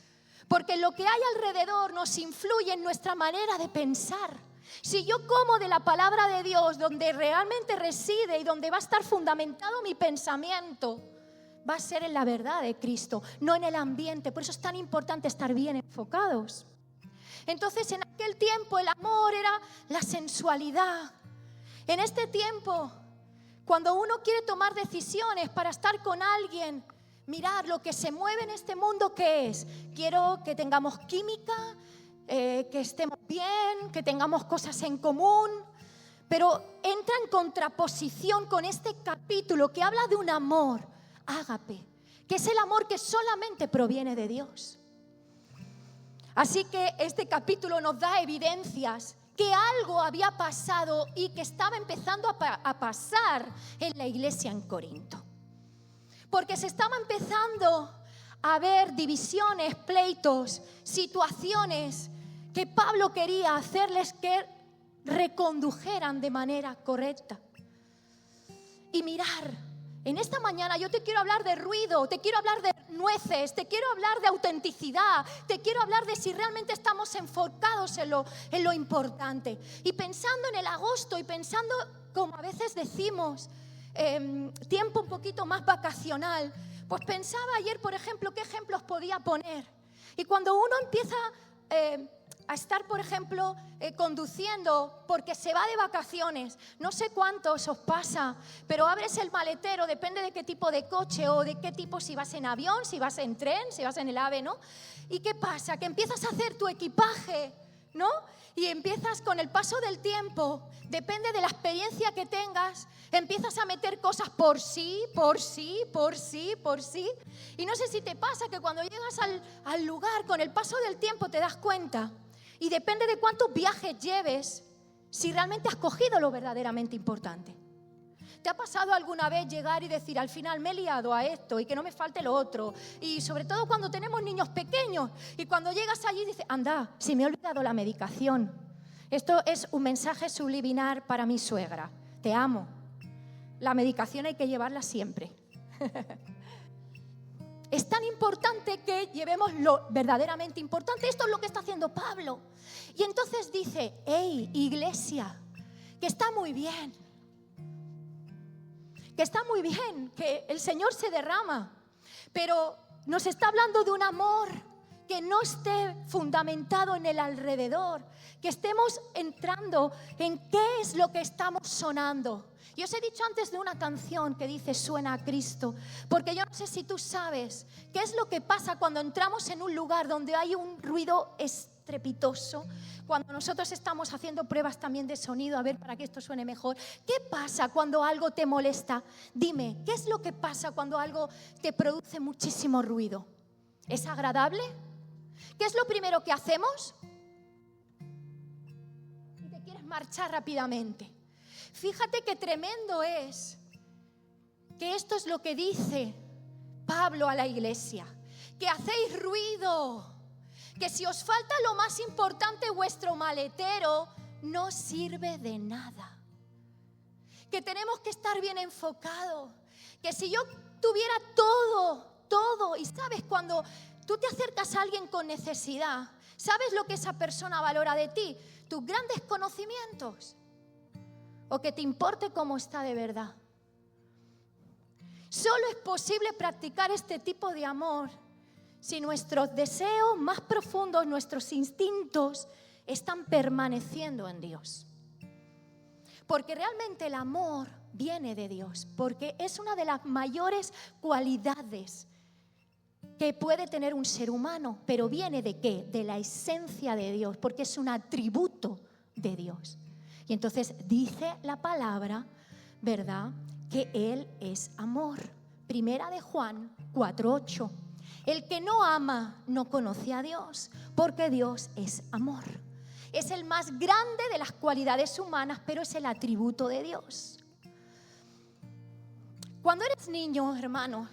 porque lo que hay alrededor nos influye en nuestra manera de pensar. Si yo como de la palabra de Dios, donde realmente reside y donde va a estar fundamentado mi pensamiento, va a ser en la verdad de Cristo, no en el ambiente. Por eso es tan importante estar bien enfocados. Entonces, en aquel tiempo el amor era la sensualidad. En este tiempo, cuando uno quiere tomar decisiones para estar con alguien, mirar lo que se mueve en este mundo, ¿qué es? Quiero que tengamos química, que estemos bien, que tengamos cosas en común. Pero entra en contraposición con este capítulo que habla de un amor, ágape, que es el amor que solamente proviene de Dios. Así que este capítulo nos da evidencias que algo había pasado y que estaba empezando a pasar en la iglesia en Corinto. Porque se estaba empezando a ver divisiones, pleitos, situaciones que Pablo quería hacerles que recondujeran de manera correcta. Y mirar, en esta mañana yo te quiero hablar de ruido, te quiero hablar de nueces, te quiero hablar de autenticidad, te quiero hablar de si realmente estamos enfocados en lo importante. Y pensando en el agosto y pensando, como a veces decimos, tiempo un poquito más vacacional, pues pensaba ayer, por ejemplo, qué ejemplos podía poner. Y cuando uno empieza a estar, por ejemplo, conduciendo porque se va de vacaciones, no sé cuántos os pasa, pero abres el maletero, depende de qué tipo de coche o de qué tipo, si vas en avión, si vas en tren, si vas en el AVE, ¿no? ¿Y qué pasa? Que empiezas a hacer tu equipaje, ¿no? Y empiezas con el paso del tiempo, depende de la experiencia que tengas, empiezas a meter cosas por sí. Y no sé si te pasa que cuando llegas al lugar, con el paso del tiempo te das cuenta. Y depende de cuántos viajes lleves, si realmente has cogido lo verdaderamente importante. ¿Te ha pasado alguna vez llegar y decir, al final me he liado a esto y que no me falte lo otro? Y sobre todo cuando tenemos niños pequeños y cuando llegas allí dices, anda, si me he olvidado la medicación. Esto es un mensaje subliminal para mi suegra. Te amo. La medicación hay que llevarla siempre. Es tan importante que llevemos lo verdaderamente importante. Esto es lo que está haciendo Pablo. Y entonces dice, hey, iglesia, que está muy bien. Que está muy bien, que el Señor se derrama. Pero nos está hablando de un amor que no esté fundamentado en el alrededor. Que estemos entrando en qué es lo que estamos sonando. Yo os he dicho antes de una canción que dice suena a Cristo, porque yo no sé si tú sabes qué es lo que pasa cuando entramos en un lugar donde hay un ruido estrepitoso, cuando nosotros estamos haciendo pruebas también de sonido, a ver para que esto suene mejor. ¿Qué pasa cuando algo te molesta? Dime, ¿qué es lo que pasa cuando algo te produce muchísimo ruido? ¿Es agradable? ¿Qué es lo primero que hacemos? Y te quieres marchar rápidamente. Fíjate qué tremendo es que esto es lo que dice Pablo a la iglesia, que hacéis ruido, que si os falta lo más importante, vuestro maletero no sirve de nada, que tenemos que estar bien enfocados, que si yo tuviera todo, y sabes, cuando tú te acercas a alguien con necesidad, ¿sabes lo que esa persona valora de ti? Tus grandes conocimientos. O que te importe cómo está de verdad. Solo es posible practicar este tipo de amor si nuestros deseos más profundos, nuestros instintos, están permaneciendo en Dios. Porque realmente el amor viene de Dios, porque es una de las mayores cualidades que puede tener un ser humano, pero viene ¿de qué? De la esencia de Dios, porque es un atributo de Dios. Y entonces dice la palabra, ¿verdad?, que Él es amor. Primera de Juan 4:8. El que no ama no conoce a Dios, porque Dios es amor. Es el más grande de las cualidades humanas, pero es el atributo de Dios. Cuando eres niño, hermano,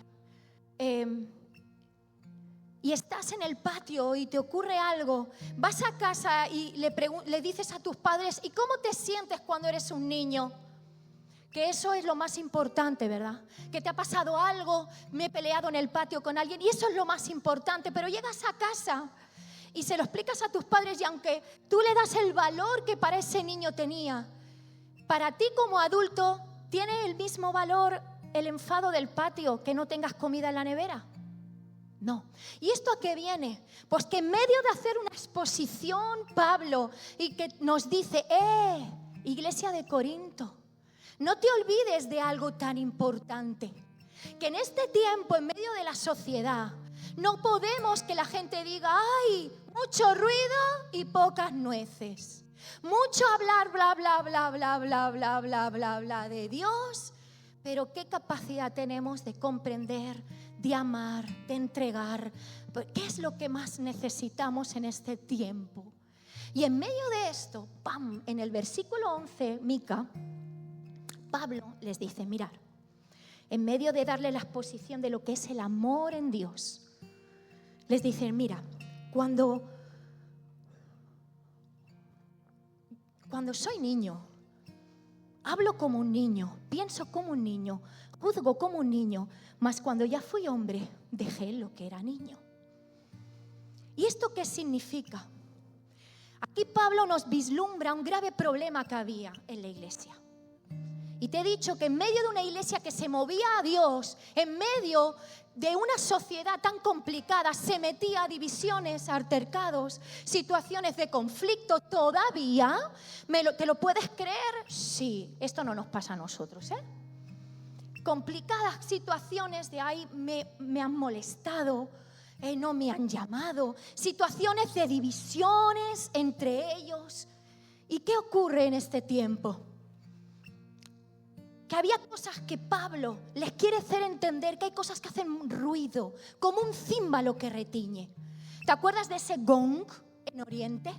y estás en el patio y te ocurre algo, vas a casa y le dices a tus padres, ¿y cómo te sientes cuando eres un niño? Que eso es lo más importante, ¿verdad? Que te ha pasado algo, me he peleado en el patio con alguien y eso es lo más importante, pero llegas a casa y se lo explicas a tus padres y aunque tú le das el valor que para ese niño tenía, para ti como adulto tiene el mismo valor el enfado del patio que no tengas comida en la nevera. No. ¿Y esto a qué viene? Pues que en medio de hacer una exposición, Pablo, y que nos dice, Iglesia de Corinto, no te olvides de algo tan importante, que en este tiempo, en medio de la sociedad, no podemos que la gente diga, ¡ay! Mucho ruido y pocas nueces. Mucho hablar, bla, bla, bla, bla, bla, bla, bla, bla, bla de Dios, pero ¿qué capacidad tenemos de comprender, de amar, de entregar? ¿Qué es lo que más necesitamos en este tiempo? Y en medio de esto, ¡pam!, en el versículo 11, Mica, Pablo les dice, mirad, en medio de darle la exposición de lo que es el amor en Dios, les dice, mira, cuando soy niño, hablo como un niño, pienso como un niño, juzgo como un niño, mas cuando ya fui hombre, dejé lo que era niño. ¿Y esto qué significa? Aquí Pablo nos vislumbra un grave problema que había en la iglesia. Y te he dicho que en medio de una iglesia que se movía a Dios, en medio de una sociedad tan complicada, se metía a divisiones, altercados, situaciones de conflicto. Todavía, ¿te lo puedes creer? Sí, esto no nos pasa a nosotros, Complicadas situaciones de ahí me han molestado, no me han llamado, situaciones de divisiones entre ellos. ¿Y qué ocurre en este tiempo? Que había cosas que Pablo les quiere hacer entender, que hay cosas que hacen ruido, como un címbalo que retiñe. ¿Te acuerdas de ese gong en Oriente?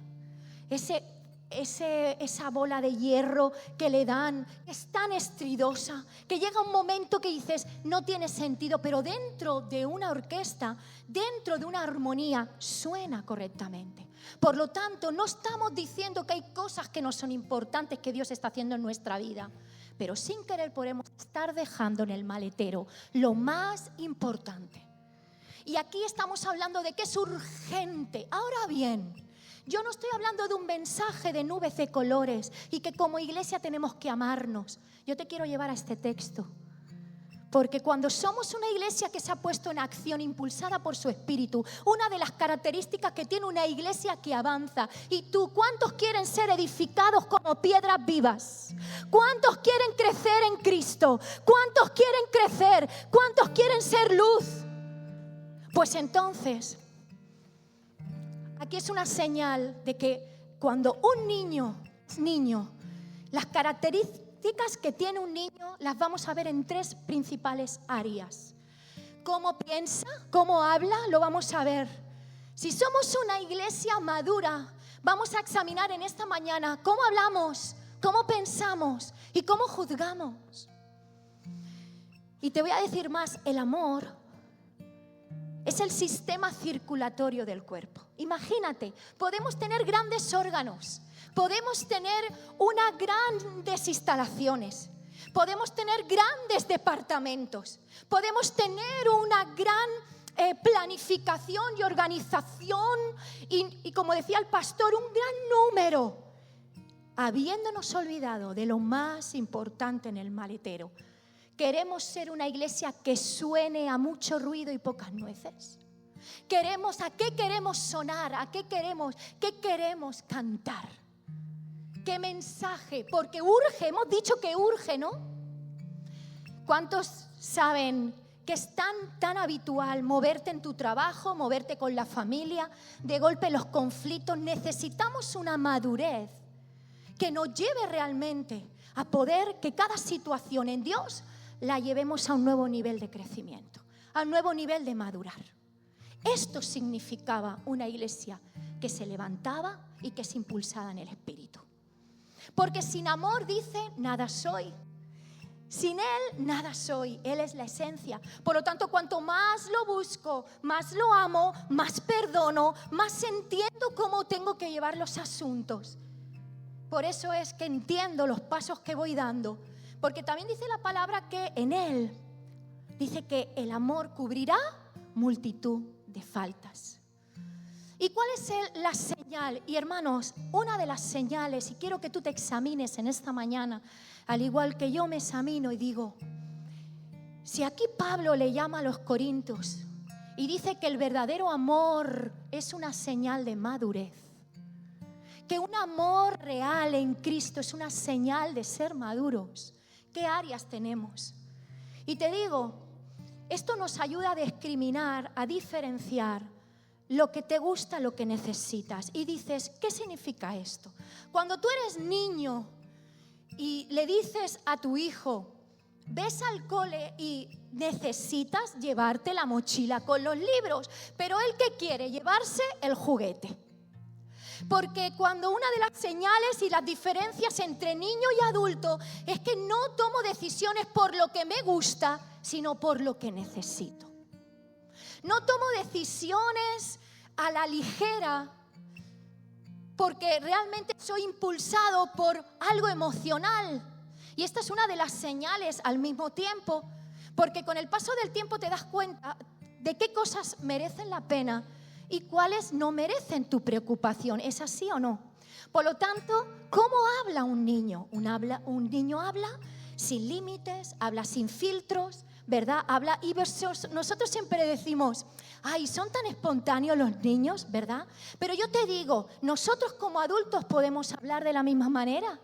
Esa bola de hierro que le dan, es tan estridosa, que llega un momento que dices, no tiene sentido, pero dentro de una orquesta, dentro de una armonía, suena correctamente. Por lo tanto, no estamos diciendo que hay cosas que no son importantes que Dios está haciendo en nuestra vida, pero sin querer podemos estar dejando en el maletero lo más importante. Y aquí estamos hablando de que es urgente. Ahora bien, yo no estoy hablando de un mensaje de nubes de colores y que como iglesia tenemos que amarnos. Yo te quiero llevar a este texto. Porque cuando somos una iglesia que se ha puesto en acción, impulsada por su Espíritu, una de las características que tiene una iglesia que avanza. ¿Y tú cuántos quieren ser edificados como piedras vivas? ¿Cuántos quieren crecer en Cristo? ¿Cuántos quieren crecer? ¿Cuántos quieren ser luz? Pues entonces, aquí es una señal de que cuando un niño es niño, las características que tiene un niño las vamos a ver en tres principales áreas. Cómo piensa, cómo habla, lo vamos a ver. Si somos una iglesia madura, vamos a examinar en esta mañana cómo hablamos, cómo pensamos y cómo juzgamos. Y te voy a decir más, el amor es el sistema circulatorio del cuerpo. Imagínate, podemos tener grandes órganos, podemos tener unas grandes instalaciones, podemos tener grandes departamentos, podemos tener una gran planificación y organización y como decía el pastor, un gran número, habiéndonos olvidado de lo más importante en el maletero, ¿Queremos ser una iglesia que suene a mucho ruido y pocas nueces? ¿A qué queremos sonar? ¿Qué queremos cantar? ¿Qué mensaje? Porque urge, hemos dicho que urge, ¿no? ¿Cuántos saben que es tan habitual moverte en tu trabajo, moverte con la familia, de golpe los conflictos? Necesitamos una madurez que nos lleve realmente a poder que cada situación en Dios la llevemos a un nuevo nivel de crecimiento, a un nuevo nivel de madurar. Esto significaba una iglesia que se levantaba y que es impulsada en el Espíritu. Porque sin amor, dice, nada soy. Sin Él, nada soy. Él es la esencia. Por lo tanto, cuanto más lo busco, más lo amo, más perdono, más entiendo cómo tengo que llevar los asuntos. Por eso es que entiendo los pasos que voy dando. Porque también dice la palabra que en Él, dice que el amor cubrirá multitud de faltas. ¿Y cuál es la señal? Y hermanos, una de las señales, y quiero que tú te examines en esta mañana, al igual que yo me examino y digo, si aquí Pablo le llama a los corintios y dice que el verdadero amor es una señal de madurez, que un amor real en Cristo es una señal de ser maduros, ¿qué áreas tenemos? Y te digo, esto nos ayuda a discriminar, a diferenciar lo que te gusta, lo que necesitas. Y dices, ¿qué significa esto? Cuando tú eres niño y le dices a tu hijo, ves al cole y necesitas llevarte la mochila con los libros, pero él ¿qué quiere? Llevarse el juguete. Porque cuando una de las señales y las diferencias entre niño y adulto es que no tomo decisiones por lo que me gusta, sino por lo que necesito. No tomo decisiones a la ligera porque realmente soy impulsado por algo emocional. Y esta es una de las señales al mismo tiempo, porque con el paso del tiempo te das cuenta de qué cosas merecen la pena y cuáles no merecen tu preocupación. ¿Es así o no? Por lo tanto, ¿cómo habla un niño? Un niño habla sin límites, habla sin filtros, ¿verdad? Habla y nosotros siempre decimos, ay, son tan espontáneos los niños, ¿verdad? Pero yo te digo, nosotros como adultos podemos hablar de la misma manera.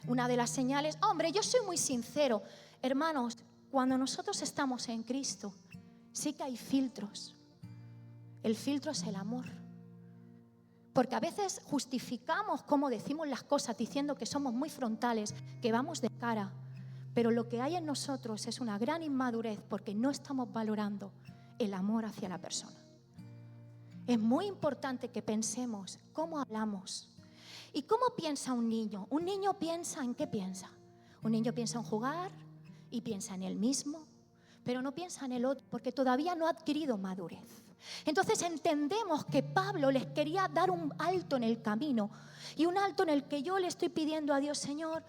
Una de las señales, hombre, yo soy muy sincero. Hermanos, cuando nosotros estamos en Cristo, sí que hay filtros. El filtro es el amor. Porque a veces justificamos cómo decimos las cosas diciendo que somos muy frontales, que vamos de cara. Pero lo que hay en nosotros es una gran inmadurez porque no estamos valorando el amor hacia la persona. Es muy importante que pensemos cómo hablamos. ¿Y cómo piensa un niño? Un niño piensa ¿en qué piensa? Un niño piensa en jugar y piensa en él mismo, pero no piensa en el otro porque todavía no ha adquirido madurez. Entonces entendemos que Pablo les quería dar un alto en el camino y un alto en el que yo le estoy pidiendo a Dios, Señor,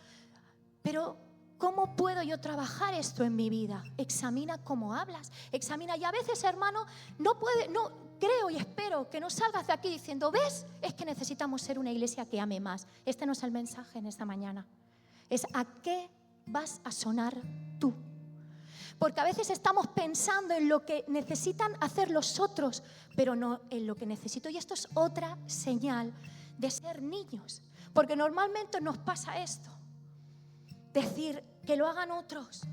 pero ¿cómo puedo yo trabajar esto en mi vida? Examina cómo hablas, examina. Y a veces, hermano, no creo y espero que no salgas de aquí diciendo, ¿ves? Es que necesitamos ser una iglesia que ame más. Este no es el mensaje en esta mañana. Es ¿a qué vas a sonar tú? Porque a veces estamos pensando en lo que necesitan hacer los otros, pero no en lo que necesito. Y esto es otra señal de ser niños. Porque normalmente nos pasa esto. Decir que lo hagan otros.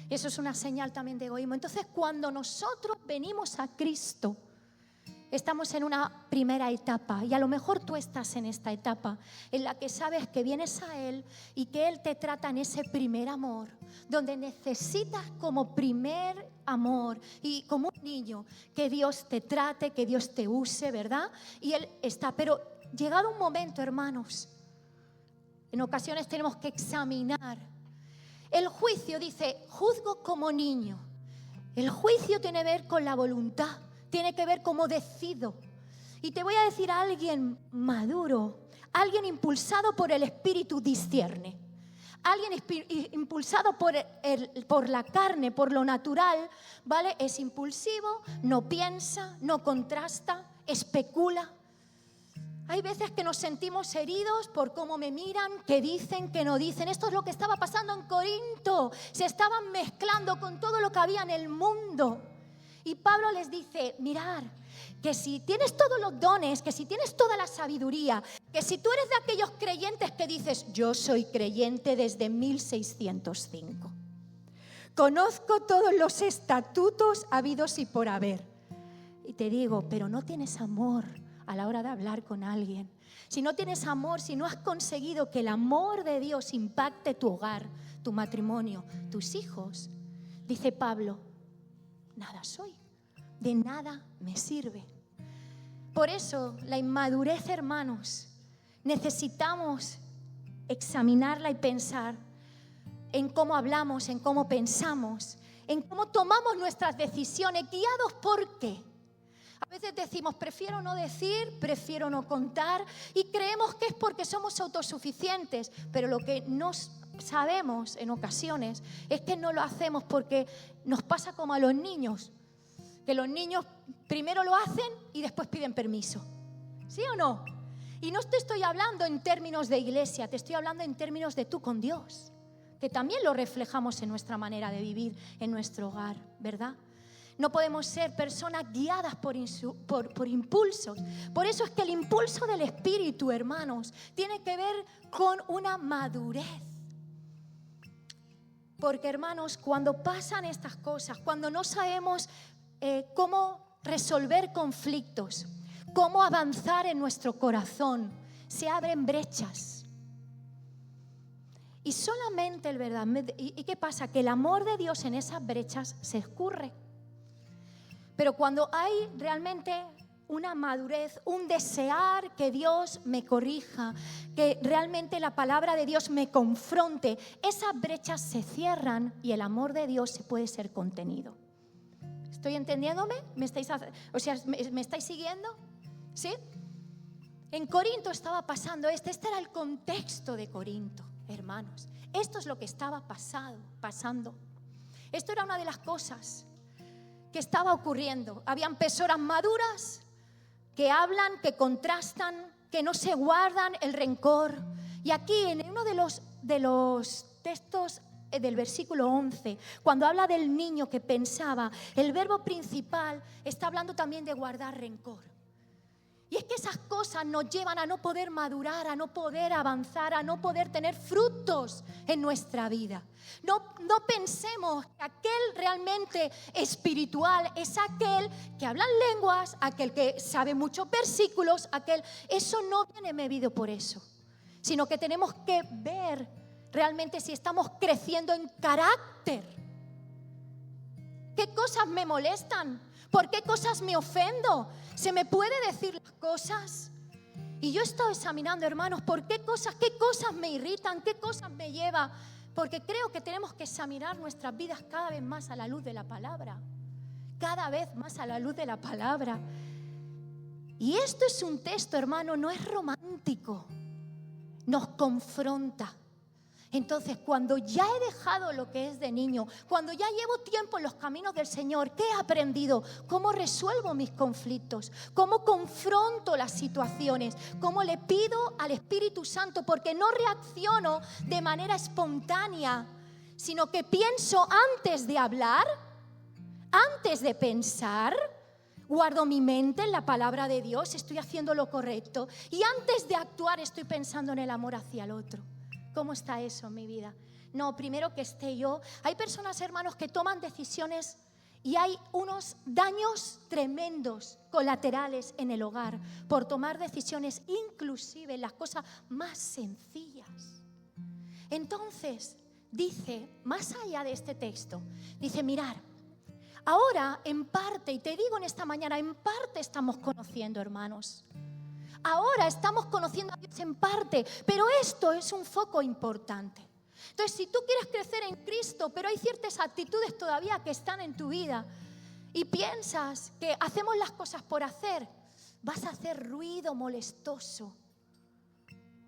Eso es una señal también de egoísmo. Entonces, cuando nosotros venimos a Cristo, estamos en una primera etapa. Y a lo mejor tú estás en esta etapa en la que sabes que vienes a Él y que Él te trata en ese primer amor, donde necesitas como primer amor y como un niño que Dios te trate, que Dios te use, ¿verdad? Y Él está. Pero llegado un momento, hermanos, en ocasiones tenemos que examinar. El juicio dice, juzgo como niño. El juicio tiene que ver con la voluntad, tiene que ver cómo decido. Y te voy a decir a alguien maduro, alguien impulsado por el Espíritu discierne. Alguien impulsado por la carne, por lo natural, ¿vale? Es impulsivo, no piensa, no contrasta, especula. Hay veces que nos sentimos heridos por cómo me miran, qué dicen, qué no dicen. Esto es lo que estaba pasando en Corinto. Se estaban mezclando con todo lo que había en el mundo. Y Pablo les dice, mirad, que si tienes todos los dones, que si tienes toda la sabiduría, que si tú eres de aquellos creyentes que dices, yo soy creyente desde 1605. Conozco todos los estatutos habidos y por haber. Y te digo, pero no tienes amor a la hora de hablar con alguien. Si no tienes amor, si no has conseguido que el amor de Dios impacte tu hogar, tu matrimonio, tus hijos, dice Pablo, nada soy, de nada me sirve. Por eso la inmadurez, hermanos, necesitamos examinarla y pensar en cómo hablamos, en cómo pensamos, en cómo tomamos nuestras decisiones, guiados por qué. A veces decimos, prefiero no decir, prefiero no contar, y creemos que es porque somos autosuficientes, pero lo que no sabemos en ocasiones es que no lo hacemos porque nos pasa como a los niños, que los niños primero lo hacen y después piden permiso. ¿Sí o no? Y no te estoy hablando en términos de iglesia, te estoy hablando en términos de tú con Dios, que también lo reflejamos en nuestra manera de vivir, en nuestro hogar, ¿verdad? No podemos ser personas guiadas por impulsos. Por eso es que el impulso del Espíritu, hermanos, tiene que ver con una madurez. Porque, hermanos, cuando pasan estas cosas, cuando no sabemos cómo resolver conflictos, cómo avanzar en nuestro corazón, se abren brechas. Y solamente el verdad. ¿Y qué pasa? Que el amor de Dios en esas brechas se escurre. Pero cuando hay realmente una madurez, un desear que Dios me corrija, que realmente la palabra de Dios me confronte, esas brechas se cierran y el amor de Dios se puede ser contenido. ¿Estoy entendiéndome? ¿Me estáis siguiendo? ¿Sí? En Corinto estaba pasando este era el contexto de Corinto, hermanos. Esto es lo que estaba pasando. Esto era una de las cosas que estaba ocurriendo. Habían personas maduras que hablan, que contrastan, que no se guardan el rencor. Y aquí en uno de los textos del versículo 11, cuando habla del niño que pensaba, el verbo principal está hablando también de guardar rencor. Y es que esas cosas nos llevan a no poder madurar, a no poder avanzar, a no poder tener frutos en nuestra vida. No pensemos que aquel realmente espiritual es aquel que habla en lenguas, aquel que sabe muchos versículos, eso no viene medido por eso, sino que tenemos que ver realmente si estamos creciendo en carácter. ¿Qué cosas me molestan? ¿Por qué cosas me ofendo? ¿Se me puede decir las cosas? Y yo he estado examinando, hermanos, qué cosas me irritan, qué cosas me lleva. Porque creo que tenemos que examinar nuestras vidas cada vez más a la luz de la palabra. Cada vez más a la luz de la palabra. Y esto es un texto, hermano, no es romántico. Nos confronta. Entonces, cuando ya he dejado lo que es de niño, cuando ya llevo tiempo en los caminos del Señor, ¿qué he aprendido? ¿Cómo resuelvo mis conflictos? ¿Cómo confronto las situaciones? ¿Cómo le pido al Espíritu Santo? Porque no reacciono de manera espontánea, sino que pienso antes de hablar, antes de pensar, guardo mi mente en la palabra de Dios, estoy haciendo lo correcto, y antes de actuar estoy pensando en el amor hacia el otro. ¿Cómo está eso en mi vida? No, primero que esté yo. Hay personas, hermanos, que toman decisiones y hay unos daños tremendos colaterales en el hogar por tomar decisiones, inclusive en las cosas más sencillas. Entonces, dice, más allá de este texto, dice, mirar, ahora en parte, y te digo en esta mañana, en parte estamos conociendo, hermanos. Ahora estamos conociendo a Dios en parte, pero esto es un foco importante. Entonces, si tú quieres crecer en Cristo, pero hay ciertas actitudes todavía que están en tu vida y piensas que hacemos las cosas por hacer, vas a hacer ruido molestoso.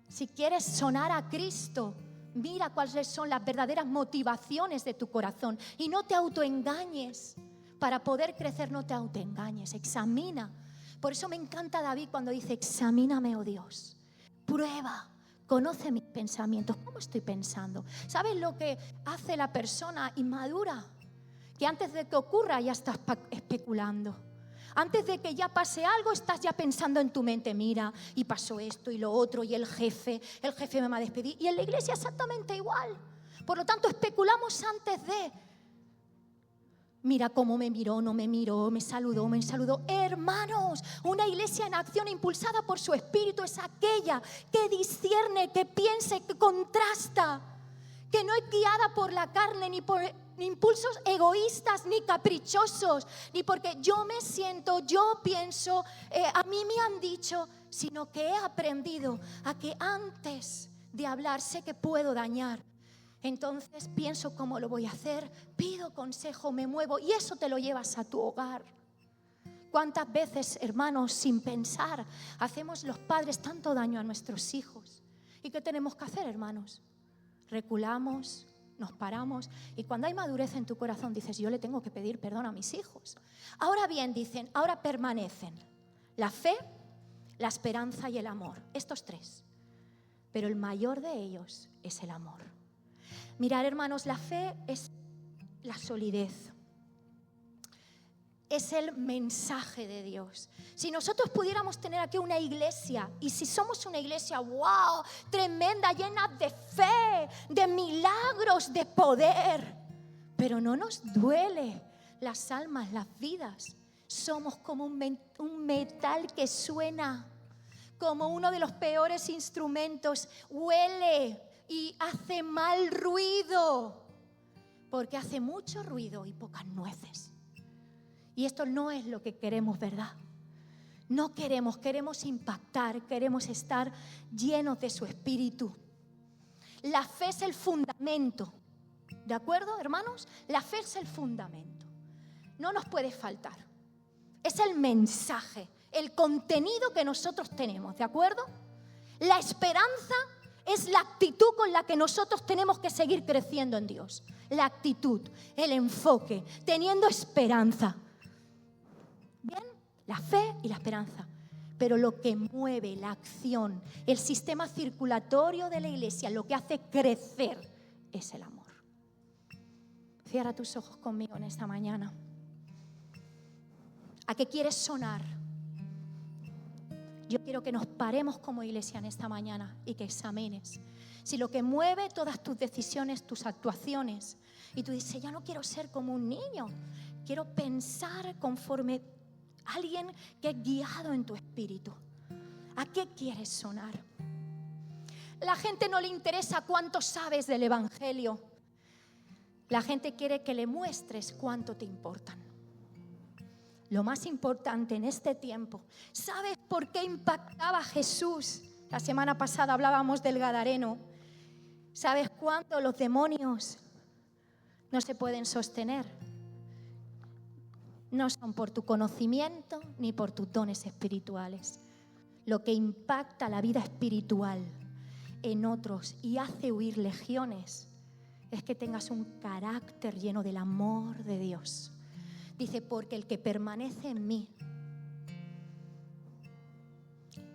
Si quieres sonar a Cristo, mira cuáles son las verdaderas motivaciones de tu corazón y no te autoengañes. Para poder crecer, no te autoengañes, examina. Por eso me encanta David cuando dice, examíname, oh Dios, prueba, conoce mis pensamientos. ¿Cómo estoy pensando? ¿Sabes lo que hace la persona inmadura? Que antes de que ocurra ya estás especulando. Antes de que ya pase algo, estás ya pensando en tu mente, mira, y pasó esto y lo otro, y el jefe me va a despedir. Y en la iglesia exactamente igual. Por lo tanto, especulamos antes de, mira cómo me miró, no me miró, me saludó. Hermanos, una iglesia en acción impulsada por su espíritu es aquella que discierne, que piensa, que contrasta, que no es guiada por la carne ni por impulsos egoístas ni caprichosos, ni porque yo me siento, yo pienso, a mí me han dicho, sino que he aprendido a que antes de hablar sé que puedo dañar. Entonces pienso cómo lo voy a hacer, pido consejo, me muevo, y eso te lo llevas a tu hogar. ¿Cuántas veces, hermanos, sin pensar, hacemos los padres tanto daño a nuestros hijos? ¿Y qué tenemos que hacer, hermanos? Reculamos, nos paramos, y cuando hay madurez en tu corazón dices, yo le tengo que pedir perdón a mis hijos. Ahora bien, dicen, ahora permanecen la fe, la esperanza y el amor, estos tres, pero el mayor de ellos es el amor. Mirad, hermanos, la fe es la solidez, es el mensaje de Dios. Si nosotros pudiéramos tener aquí una iglesia, y si somos una iglesia, wow, tremenda, llena de fe, de milagros, de poder, pero no nos duele las almas, las vidas, somos como un metal que suena, como uno de los peores instrumentos, huele y hace mal ruido, porque hace mucho ruido y pocas nueces. Y esto no es lo que queremos, ¿verdad? No queremos impactar, queremos estar llenos de su espíritu. La fe es el fundamento, ¿de acuerdo, hermanos? La fe es el fundamento, no nos puede faltar. Es el mensaje, el contenido que nosotros tenemos, ¿de acuerdo? La esperanza es la actitud con la que nosotros tenemos que seguir creciendo en Dios. La actitud, el enfoque, teniendo esperanza. Bien, la fe y la esperanza. Pero lo que mueve la acción, el sistema circulatorio de la iglesia, lo que hace crecer es el amor. Cierra tus ojos conmigo en esta mañana. ¿A qué quieres sonar? Yo quiero que nos paremos como iglesia en esta mañana y que examines si lo que mueve todas tus decisiones, tus actuaciones, y tú dices, ya no quiero ser como un niño, quiero pensar conforme alguien que es guiado en tu espíritu. ¿A qué quieres sonar? La gente no le interesa cuánto sabes del evangelio. La gente quiere que le muestres cuánto te importan. Lo más importante en este tiempo, ¿sabes por qué impactaba a Jesús? La semana pasada hablábamos del Gadareno. ¿Sabes cuándo los demonios no se pueden sostener? No son por tu conocimiento ni por tus dones espirituales. Lo que impacta la vida espiritual en otros y hace huir legiones es que tengas un carácter lleno del amor de Dios. Dice, porque el que permanece en mí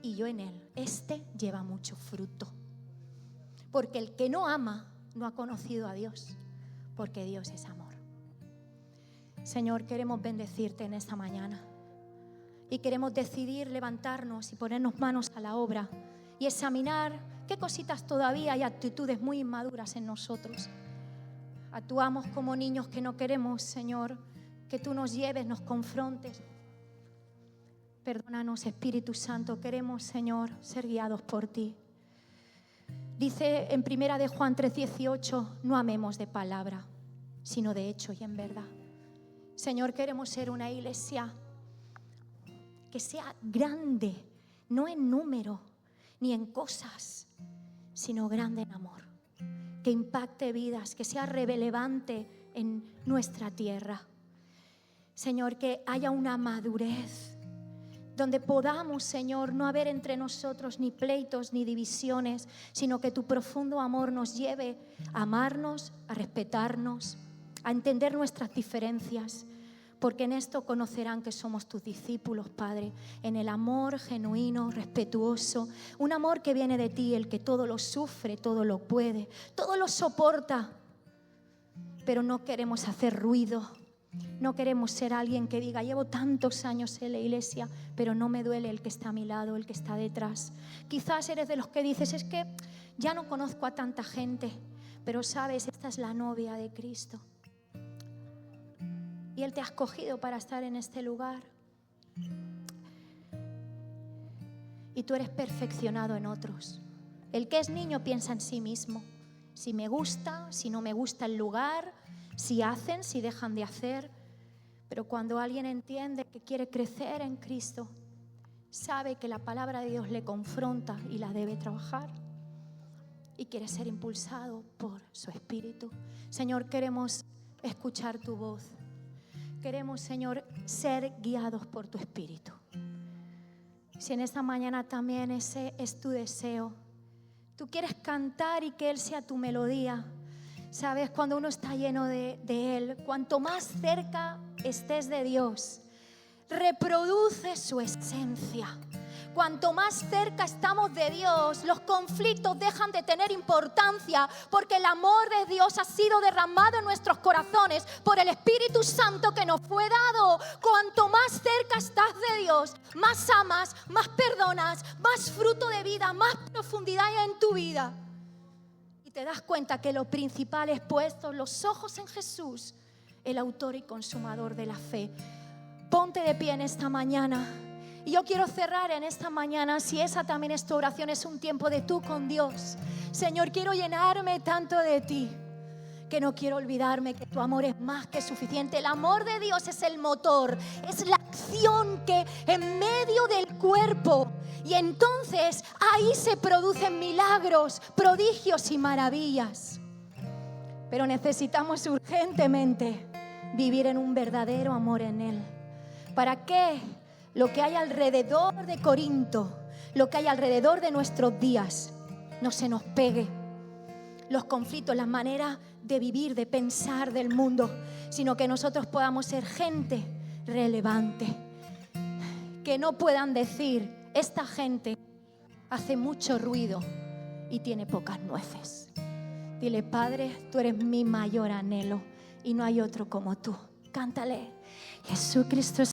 y yo en él, este lleva mucho fruto. Porque el que no ama no ha conocido a Dios, porque Dios es amor. Señor, queremos bendecirte en esta mañana y queremos decidir levantarnos y ponernos manos a la obra y examinar qué cositas todavía hay actitudes muy inmaduras en nosotros. Actuamos como niños que no queremos, Señor, que tú nos lleves, nos confrontes. Perdónanos, Espíritu Santo, queremos, Señor, ser guiados por ti. Dice en 1 de Juan 3:18, no amemos de palabra, sino de hecho y en verdad. Señor, queremos ser una iglesia que sea grande, no en número ni en cosas, sino grande en amor, que impacte vidas, que sea relevante en nuestra tierra. Señor, que haya una madurez donde podamos, Señor, no haber entre nosotros ni pleitos ni divisiones, sino que tu profundo amor nos lleve a amarnos, a respetarnos, a entender nuestras diferencias, porque en esto conocerán que somos tus discípulos, Padre, en el amor genuino, respetuoso, un amor que viene de ti, el que todo lo sufre, todo lo puede, todo lo soporta. Pero no queremos hacer ruido, no queremos ser alguien que diga, llevo tantos años en la iglesia, pero no me duele el que está a mi lado, el que está detrás. Quizás eres de los que dices, es que ya no conozco a tanta gente, pero sabes, esta es la novia de Cristo. Y Él te ha escogido para estar en este lugar. Y tú eres perfeccionado en otros. El que es niño piensa en sí mismo. Si me gusta, si no me gusta el lugar, si hacen, si dejan de hacer. Pero cuando alguien entiende que quiere crecer en Cristo, sabe que la palabra de Dios le confronta y la debe trabajar. Y quiere ser impulsado por su Espíritu. Señor, queremos escuchar tu voz. Queremos, Señor, ser guiados por tu Espíritu. Si en esta mañana también ese es tu deseo, tú quieres cantar y que Él sea tu melodía. Sabes, cuando uno está lleno de Él, cuanto más cerca estés de Dios, reproduce su esencia. Cuanto más cerca estamos de Dios, los conflictos dejan de tener importancia, porque el amor de Dios ha sido derramado en nuestros corazones por el Espíritu Santo que nos fue dado. Cuanto más cerca estás de Dios, más amas, más perdonas, más fruto de vida, más profundidad hay en tu vida. Y te das cuenta que lo principal es puesto los ojos en Jesús, el autor y consumador de la fe. Ponte de pie en esta mañana. Y yo quiero cerrar en esta mañana, si esa también es tu oración, es un tiempo de tú con Dios. Señor, quiero llenarme tanto de ti, que no quiero olvidarme que tu amor es más que suficiente. El amor de Dios es el motor, es la acción que en medio del cuerpo, y entonces ahí se producen milagros, prodigios y maravillas. Pero necesitamos urgentemente vivir en un verdadero amor en Él. ¿Para qué? Lo que hay alrededor de Corinto, lo que hay alrededor de nuestros días, no se nos pegue. Los conflictos, las maneras de vivir, de pensar del mundo, sino que nosotros podamos ser gente relevante. Que no puedan decir, esta gente hace mucho ruido y tiene pocas nueces. Dile, Padre, tú eres mi mayor anhelo y no hay otro como tú. Cántale, Jesucristo es